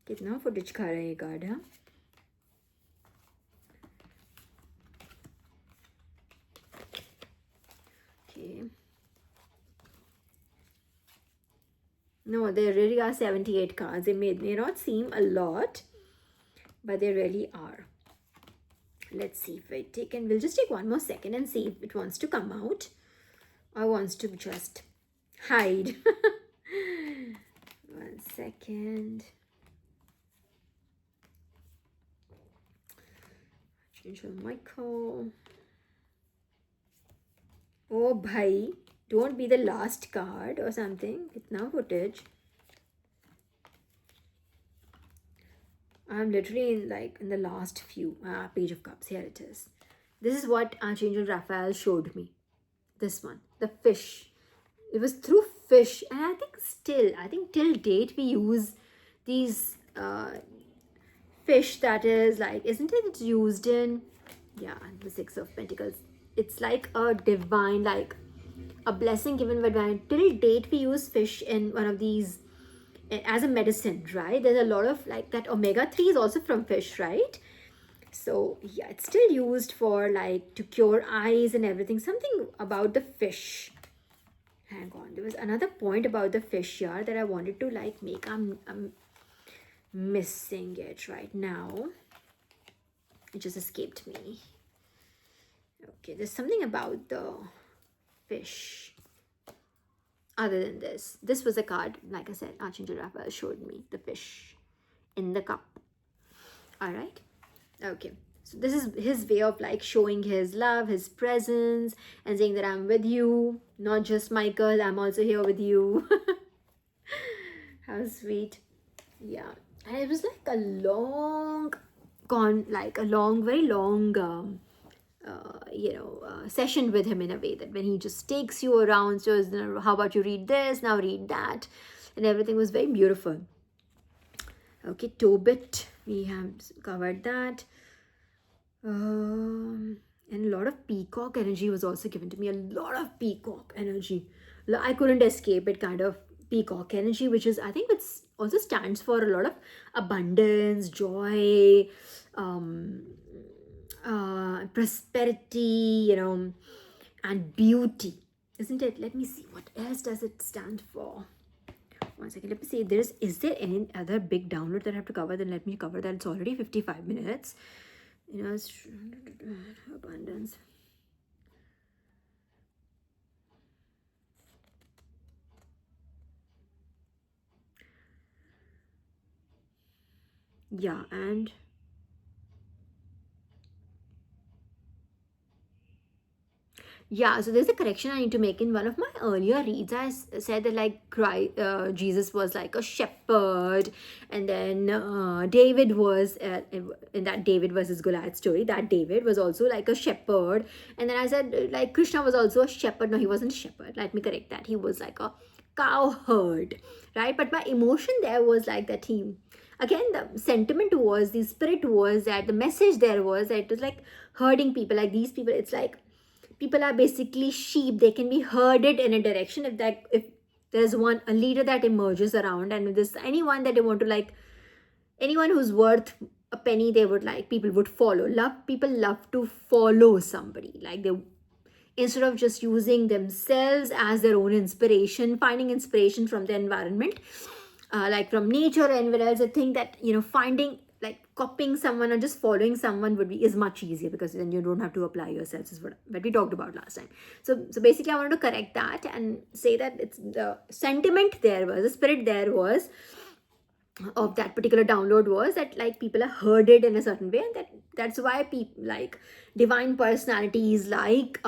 कितना footage खा रहा है ये card, हाँ? Okay. No, there really are 78 cards. They may not seem a lot, but they really are. Let's see if it taken. We'll just take one more second and see if it wants to come out or wants to just hide. 1 second. Angel Michael. Oh, bhai. Don't be the last card or something. Kitna footage. I'm literally in the last few. Page of Cups. Here it is. This is what Archangel Raphael showed me. This one. The fish. It was through fish. And I think till date we use these fish that is like, isn't it? It's used in, yeah, the Six of Pentacles. It's like a divine, like a blessing given by divine. Till date we use fish in one of these as a medicine, right? There's a lot of like that omega-3 is also from fish, right? So yeah, it's still used for like to cure eyes and everything. Something about the fish. Hang on, there was another point about the fish here that I wanted to like make. I'm missing it right now. It just escaped me. Okay, there's something about the fish. other than this was a card, like I said, Archangel Raphael showed me the fish in the cup. All right. Okay. So this is his way of like showing his love, his presence, and saying that I'm with you. Not just Michael, I'm also here with you. How sweet. Yeah. And it was like a long, very long, session with him, in a way that when he just takes you around, so how about you read this, now read that, and everything was very beautiful. Okay, Tobit, we have covered that. And a lot of peacock energy was also given to me. A lot of peacock energy. I couldn't escape it, kind of peacock energy, which is, I think it's also stands for a lot of abundance, joy, prosperity, and beauty, isn't it? Let me see, what else does it stand for? One second, let me see. Is there any other big download that I have to cover? Then let me cover that. It's already 55 minutes. It's abundance. Yeah, and yeah, so there's a correction I need to make. In one of my earlier reads, I said that like Jesus was like a shepherd, and then David was in that David versus Goliath story. That David was also like a shepherd, and then I said like Krishna was also a shepherd. No, he wasn't a shepherd. Let me correct that. He was like a cowherd, right? But my emotion there was like that he. Again, the sentiment was, the spirit was that the message there was that it was like herding people, like these people. It's like people are basically sheep. They can be herded in a direction if there's a leader that emerges around, and if there's anyone that they want to like, anyone who's worth a penny, they would like, people would follow. People love to follow somebody, like they, instead of just using themselves as their own inspiration, finding inspiration from the environment, like from nature and anywhere else. I think that finding, like copying someone or just following someone is much easier, because then you don't have to apply yourselves, is what we talked about last time. So basically I wanted to correct that and say that it's the sentiment there was, the spirit there was of that particular download was that like people are herded in a certain way, and that's why people like divine personalities like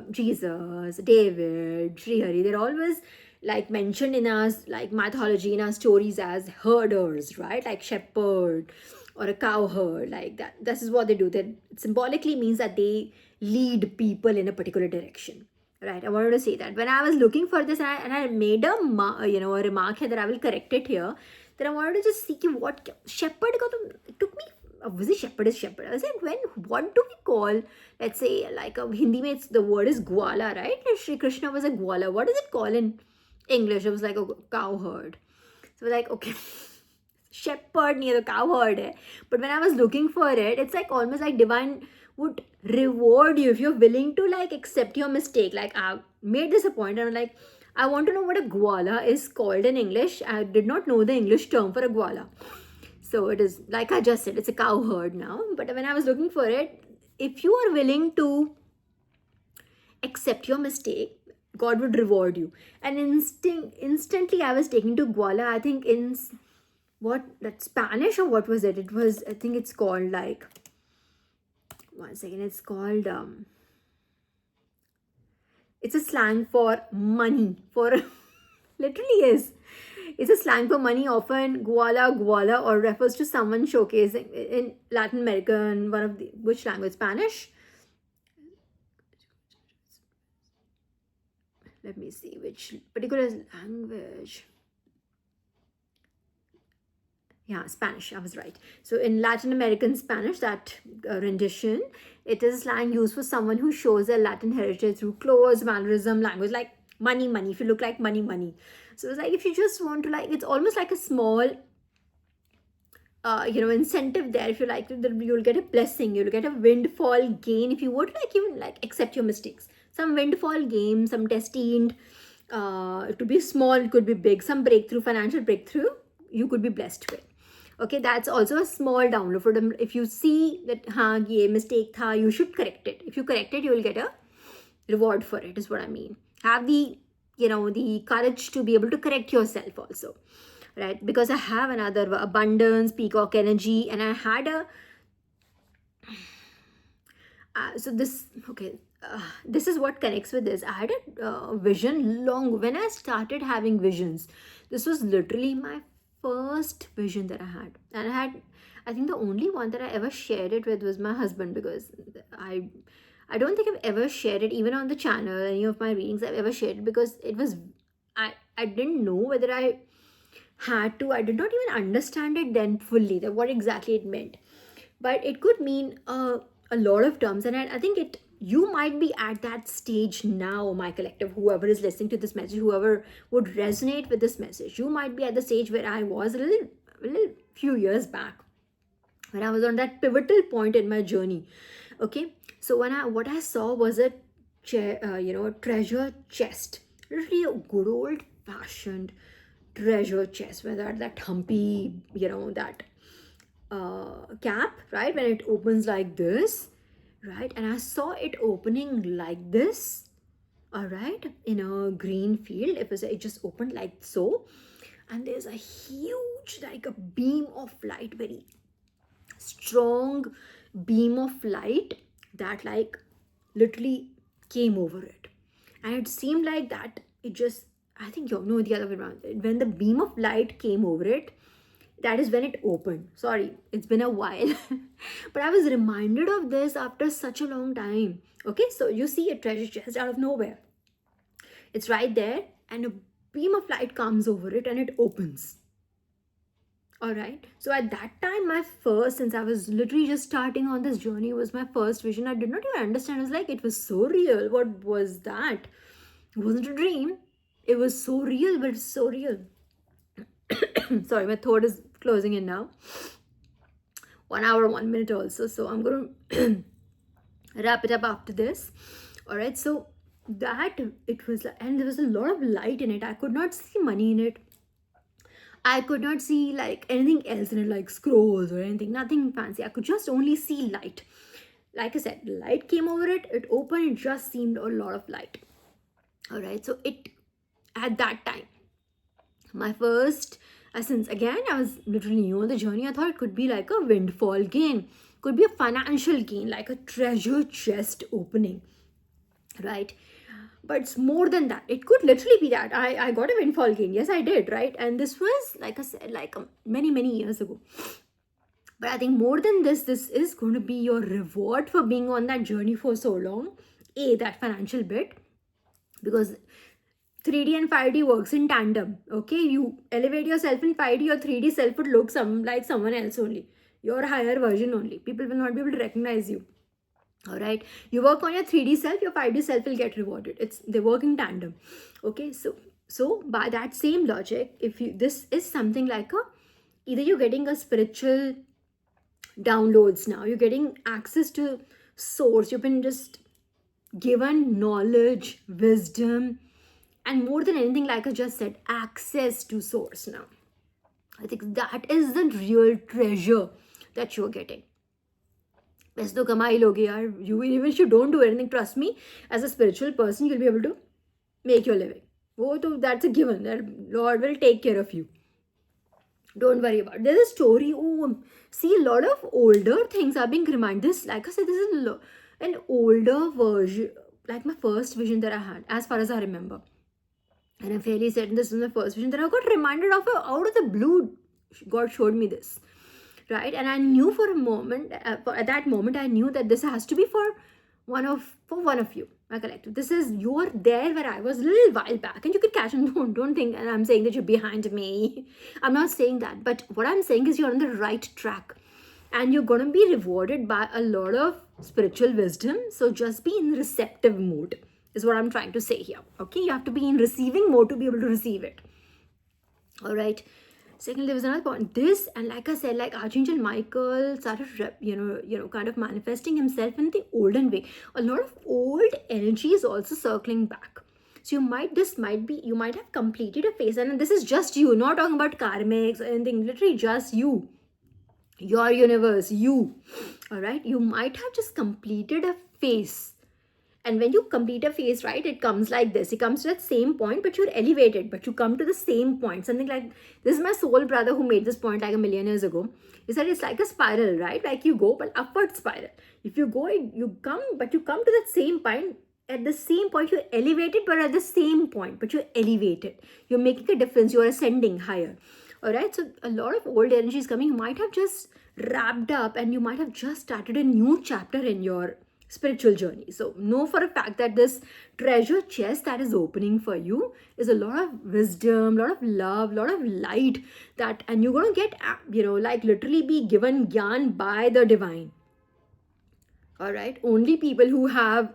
Jesus, David, Sri Hari, they're always like mentioned in our like mythology, in our stories, as herders, right? Like shepherd or a cowherd, like that. This is what they do. That symbolically means that they lead people in a particular direction, right? I wanted to say that when I was looking for this, and I made a remark here that I will correct it here. That I wanted to just see what shepherd got. It took me. Obviously, shepherd is shepherd. I was like, what do we call? Let's say like a Hindi mein, the word is gwala, right? Like Shri Krishna was a gwala. What does it call in English? It was like a cowherd. So like, okay, shepherd near the cowherd hai. But when I was looking for it, it's like almost like divine would reward you if you're willing to like accept your mistake. Like I made this a point, and I'm like, I want to know what a gwala is called in English. I did not know the English term for a gwala. So it is, like I just said, it's a cowherd now. But when I was looking for it, if you are willing to accept your mistake, God would reward you. And instantly I was taken to gwala. I think in Spanish, or what was it? It was, I think it's called like, one second, it's called it's a slang for money, for literally is. It's a slang for money, often gwala, or refers to someone showcasing in Latin American, which language? Spanish? Let me see which particular language. Yeah, Spanish, I was right. So in Latin American Spanish, that rendition, it is slang used for someone who shows their Latin heritage through clothes, mannerism, language, like money. If you look like money. So it's like, if you just want to like, it's almost like a small, incentive there. If you like, you'll get a blessing, you'll get a windfall gain. If you would like, even like accept your mistakes. Some windfall gain, some destined, it could be small, it could be big, some breakthrough, financial breakthrough, you could be blessed with. Okay, that's also a small download for them. If you see that ye mistake you should correct it. If you correct it, you will get a reward for it, is what I mean. Have the the courage to be able to correct yourself also, right? Because I have another abundance, peacock energy, and I had a so this okay this is what connects with this. I had a vision long when I started having visions. This was literally my first vision that I had, and I think the only one that I ever shared it with was my husband, because I don't think I've ever shared it even on the channel. Any of my readings I've ever shared it, because it was I didn't know whether I had to. I did not even understand it then fully, that what exactly it meant, but it could mean a lot of terms. And I think you might be at that stage now, my collective, whoever is listening to this message, whoever would resonate with this message, you might be at the stage where I was a little few years back, when I was on that pivotal point in my journey. Okay, so what I saw was a treasure chest, really a good old fashioned treasure chest, where that humpy, that cap, right, when it opens like this, right? And I saw it opening like this, all right, in a green field. It just opened like so, and there's a huge, like a beam of light, very strong beam of light, that like literally came over it. And it seemed like that it just, I think you know the other way around, when the beam of light came over it, that is when it opened. Sorry, it's been a while. But I was reminded of this after such a long time. Okay, so you see a treasure chest out of nowhere, it's right there, and a beam of light comes over it and it opens. All right, so at that time, my first, since I was literally just starting on this journey, was my first vision. I did not even understand. It was like, it was so real. What was that? It wasn't a dream. It was so real, but it's so real. Sorry, my throat is closing in now. 1 hour, 1 minute also. So I'm going to wrap it up after this. All right, so that it was, and there was a lot of light in it. I could not see money in it. I could not see like anything else in it, like scrolls or anything, nothing fancy. I could just only see light. Like I said, light came over it, it opened, it just seemed a lot of light. All right, so it, at that time, my first, since again I was literally new on the journey, I thought it could be like a windfall gain, could be a financial gain, like a treasure chest opening, right? But it's more than that. It could literally be that I got a windfall gain. Yes, I did, right? And this was, like I said, like many years ago. But I think more than this is going to be your reward for being on that journey for so long. That financial bit, because 3D and 5D works in tandem. Okay, you elevate yourself in 5D, your 3D self would look like someone else only, your higher version only. People will not be able to recognize you. All right, you work on your 3D self, your 5D self will get rewarded. They work in tandem. Okay, so by that same logic, if you, this is something like either you're getting a spiritual downloads, now you're getting access to source, you've been just given knowledge, wisdom, and more than anything, like I just said, access to source. Now I think that is the real treasure that you're getting. पैसे तो कमा ही लोगे यार. You, even if you don't do anything, trust me, as a spiritual person, you'll be able to make your living. वो तो, that's a given, that Lord will take care of you. Don't worry about it. There's a story. Oh, see, a lot of older things are being reminded. This, like I said, this is an older version, like my first vision that I had, as far as I remember. And I'm fairly certain this is my first vision that I got reminded of out of the blue. God showed me this. Right, and I knew for a moment, at that moment, I knew that this has to be for one of you, my collective. This is, you're there where I was a little while back, and you can catch on. Don't think, and I'm saying that you're behind me. I'm not saying that, but what I'm saying is you're on the right track, and you're going to be rewarded by a lot of spiritual wisdom. So just be in receptive mode, is what I'm trying to say here. Okay, you have to be in receiving mode to be able to receive it. All right. Secondly, there was another point. This, and like I said, like Archangel Michael started, kind of manifesting himself in the olden way. A lot of old energy is also circling back. So you might have completed a phase, and this is just you, not talking about karmics or anything, literally just you, your universe, you. All right, you might have just completed a phase, And when you complete a phase, right, it comes like this. It comes to that same point, but you're elevated, but you come to the same point. Something like this is my soul brother who made this point like a million years ago. He said it's like a spiral, right? Like you go, but upward spiral. If you go, you come, but you come to that same point. At the same point, you're elevated, but at the same point, but you're elevated. You're making a difference. You're ascending higher. All right. So a lot of old energy is coming. You might have just wrapped up and you might have just started a new chapter in your spiritual journey. So know for a fact that this treasure chest that is opening for you is a lot of wisdom, lot of love, lot of light, that, and you're going to get, like literally be given gyan by the divine. All right. Only people who have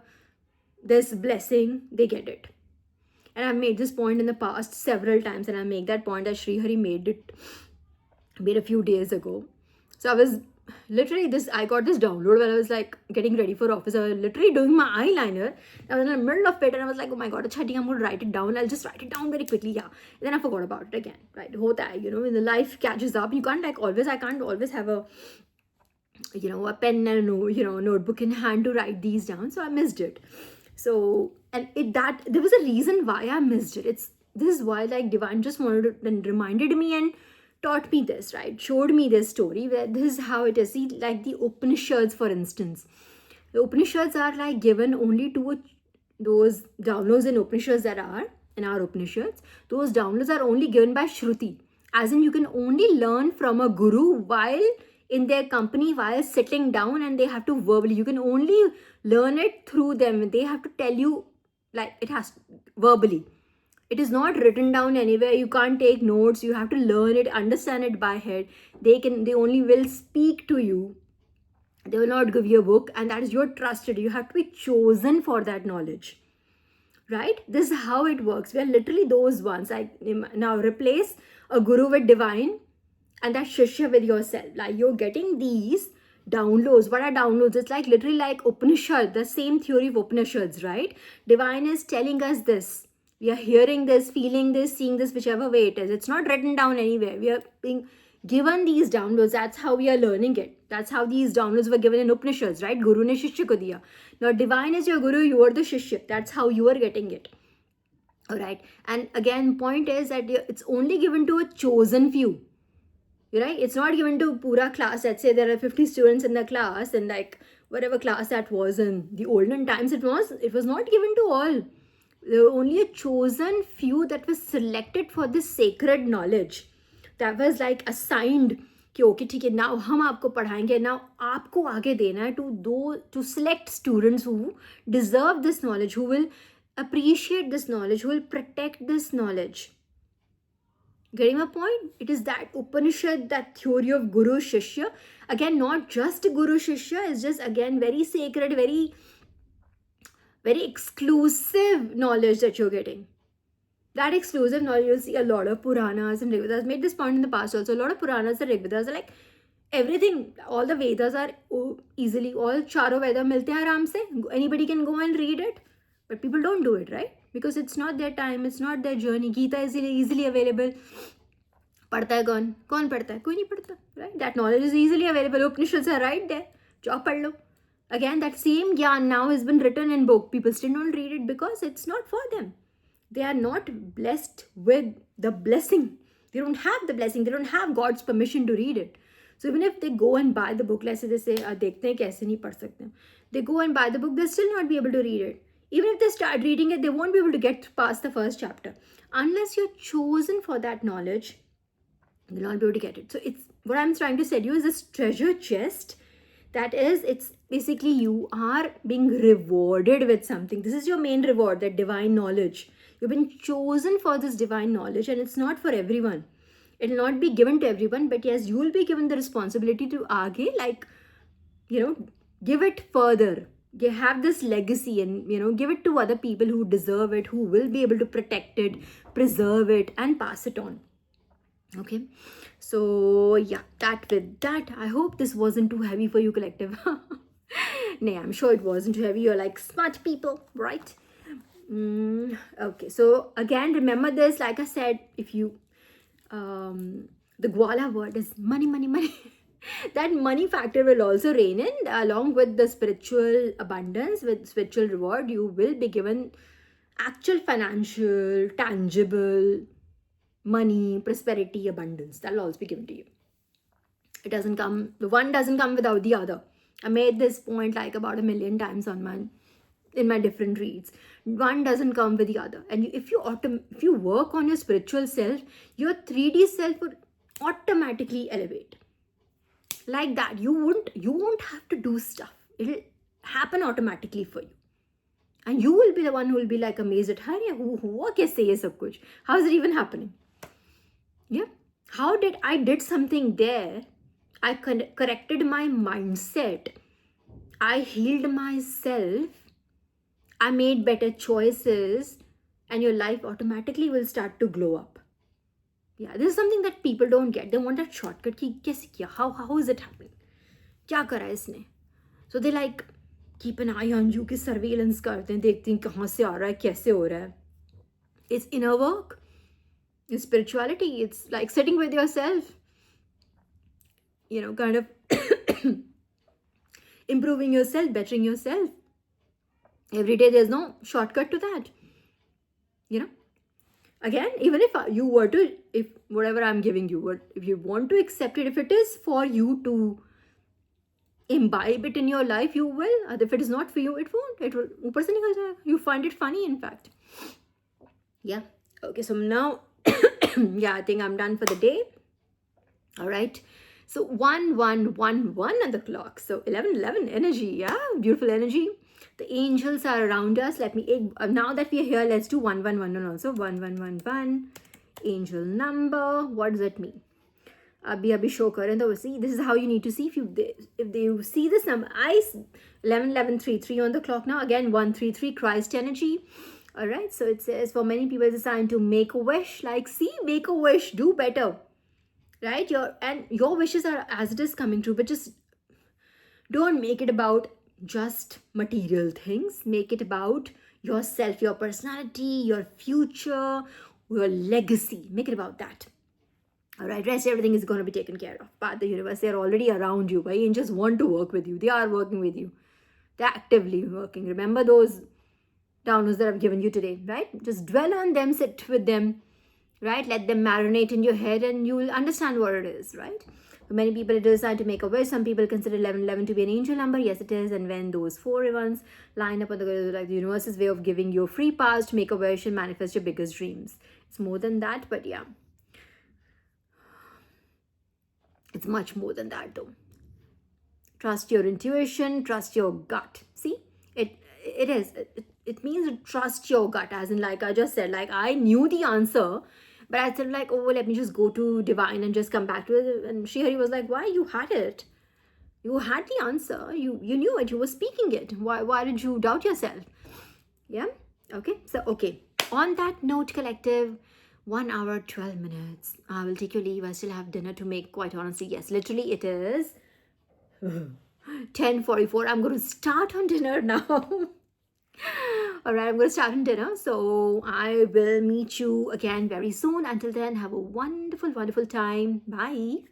this blessing, they get it. And I've made this point in the past several times, and I make that point as Sri Hari made a few days ago. So I was literally I got this download while I was like getting ready for office. I was literally doing my eyeliner. I was in the middle of it and I was like, oh my god, I think I'm going to write it down. I'll just write it down very quickly. Yeah. And then I forgot about it again. Right. Hota hai, when the life catches up, you can't I can't always have a pen and notebook in hand to write these down. So I missed it. So, and there was a reason why I missed it. This is why like divine just wanted to, and reminded me and taught me this, right? Showed me this story where this is how it is. See, like the Upanishads, for instance. The Upanishads are like given only to those downloads in Upanishads that are in our Upanishads. Those downloads are only given by Shruti. As in, you can only learn from a guru while in their company, while sitting down, and they have to verbally. You can only learn it through them. They have to tell you, like it has verbally. It is not written down anywhere. You can't take notes. You have to learn it, understand it by head. They only will speak to you. They will not give you a book, and that is you're trusted. You have to be chosen for that knowledge. Right? This is how it works. We are literally those ones. Like now replace a guru with divine and that shishya with yourself. Like you're getting these downloads. What are downloads? It's like literally like Upanishad, the same theory of Upanishads, right? Divine is telling us this. We are hearing this, feeling this, seeing this, whichever way it is. It's not written down anywhere. We are being given these downloads. That's how we are learning it. That's how these downloads were given in Upanishads, right? Guru ne shishya ko diya. Now divine is your guru, you are the shishya. That's how you are getting it. All right. And again, point is that it's only given to a chosen few. Right? It's not given to pura class. Let's say there are 50 students in the class, and like whatever class that was in the olden times, it was not given to all. There were only a chosen few that was selected for this sacred knowledge. That was like assigned कि okay, ठीक है, now हम आपको पढ़ाएंगे, now आपको आगे देना है to select students who deserve this knowledge, who will appreciate this knowledge, who will protect this knowledge. Getting my point? It is that Upanishad, that theory of Guru Shishya. Again, not just Guru Shishya, it's just again very sacred, very, very exclusive knowledge that you're getting. That exclusive knowledge, you'll see a lot of Puranas and Rigvedas. Made this point in the past also. A lot of Puranas and Rigvedas are like everything. All the Vedas are easily, all Charo Veda milte hain aaram se. Anybody can go and read it. But people don't do it, right? Because it's not their time, it's not their journey. Gita is easily available. पढ़ता है कौन? कौन पढ़ता है? कोई नहीं पढ़ता, right? That knowledge is easily available. Upanishads are right there. जाओ पढ़ लो. Again, that same gyan now has been written in book. People still don't read it because it's not for them. They are not blessed with the blessing. They don't have the blessing. They don't have God's permission to read it. So even if they go and buy the book, let's say they say, देखते हैं कैसे नहीं पढ़ सकते. They go and buy the book, they'll still not be able to read it. Even if they start reading it, they won't be able to get past the first chapter. Unless you're chosen for that knowledge, you'll not be able to get it. So it's what I'm trying to say to you is this treasure chest. That is, it's basically you are being rewarded with something. This is your main reward, that divine knowledge. You've been chosen for this divine knowledge, and it's not for everyone. It will not be given to everyone, but yes, you will be given the responsibility to aage, like, give it further. You have this legacy and, give it to other people who deserve it, who will be able to protect it, preserve it, and pass it on. Okay. So, yeah, with that, I hope this wasn't too heavy for you, collective. Nah, I'm sure it wasn't too heavy. You're like smart people, right? Okay. So, again, remember this. Like I said, if you, the Gwala word is money, money, money. that money factor will also reign in, along with the spiritual abundance, with spiritual reward. You will be given actual financial, tangible money, prosperity, abundance. That'll also be given to you. It doesn't come, the one doesn't come without the other. I made this point like about 1,000,000 times in my different reads. One doesn't come with the other. And if you work on your spiritual self, your 3D self would automatically elevate. Like that. You won't have to do stuff. It'll happen automatically for you. And you will be the one who will be like amazed at, "Hey, who kaise ye sab kuch? How is it even happening?" Yeah. How did I did something there? I corrected my mindset. I healed myself. I made better choices, and your life automatically will start to glow up. Yeah, this is something that people don't get. They want that shortcut. Ki kaise kiya? How is it happening? Kya kara isne? So they like keep an eye on you, ki surveillance karte hain, dekhte hain kahan se aa raha hai, kaise ho raha hai. It's inner work. It's spirituality. It's like sitting with yourself. You know, kind of improving yourself, bettering yourself. Every day there's no shortcut to that. You know, again, even if you were to, if whatever I'm giving you, if you want to accept it, if it is for you to imbibe it in your life, you will. And if it is not for you, it won't. It will. Upar se nikal jayega. You find it funny, in fact. Yeah. Okay. So now, yeah, I think I'm done for the day. All right. So 1111 on the clock. So 1111 energy. Yeah, beautiful energy. The angels are around us. Let me, now that we are here, let's do 1111 also. 1111. Angel number. What does it mean? Abhi show karen. See, this is how you need to see. If they see this number, 111133 on the clock now. Again, 133, Christ energy. All right. So it says for many people, it's a sign to make a wish. Like, see, make a wish, do better. Right? Your wishes are as it is coming true, but just don't make it about just material things. Make it about yourself, your personality, your future, your legacy. Make it about that. All right, rest everything is going to be taken care of by the universe. They're already around you. Angels want to work with you. They are working with you. They're actively working. Remember those downloads that I've given you today, right? Just dwell on them, sit with them, right? Let them marinate in your head and you will understand what it is, right? For many people, it is time to make a wish. Some people consider 1111 to be an angel number. Yes, it is. And when those four ones line up on the universe's way of giving you a free pass to make a wish and manifest your biggest dreams. It's more than that, but yeah. It's much more than that though. Trust your intuition, trust your gut. See, it means to trust your gut, as in, like I just said, like I knew the answer, but I said like, oh, let me just go to divine and just come back to it. And Srihari was like, why? You had it. You had the answer. You knew it. You were speaking it. Why did you doubt yourself? Yeah. Okay. So, okay. On that note, collective, 1 hour, 12 minutes. I will take your leave. I still have dinner to make, quite honestly. Yes, literally it is 10:44. I'm going to start on dinner now. All right, I'm going to start on dinner. So I will meet you again very soon. Until then, have a wonderful, wonderful time. Bye.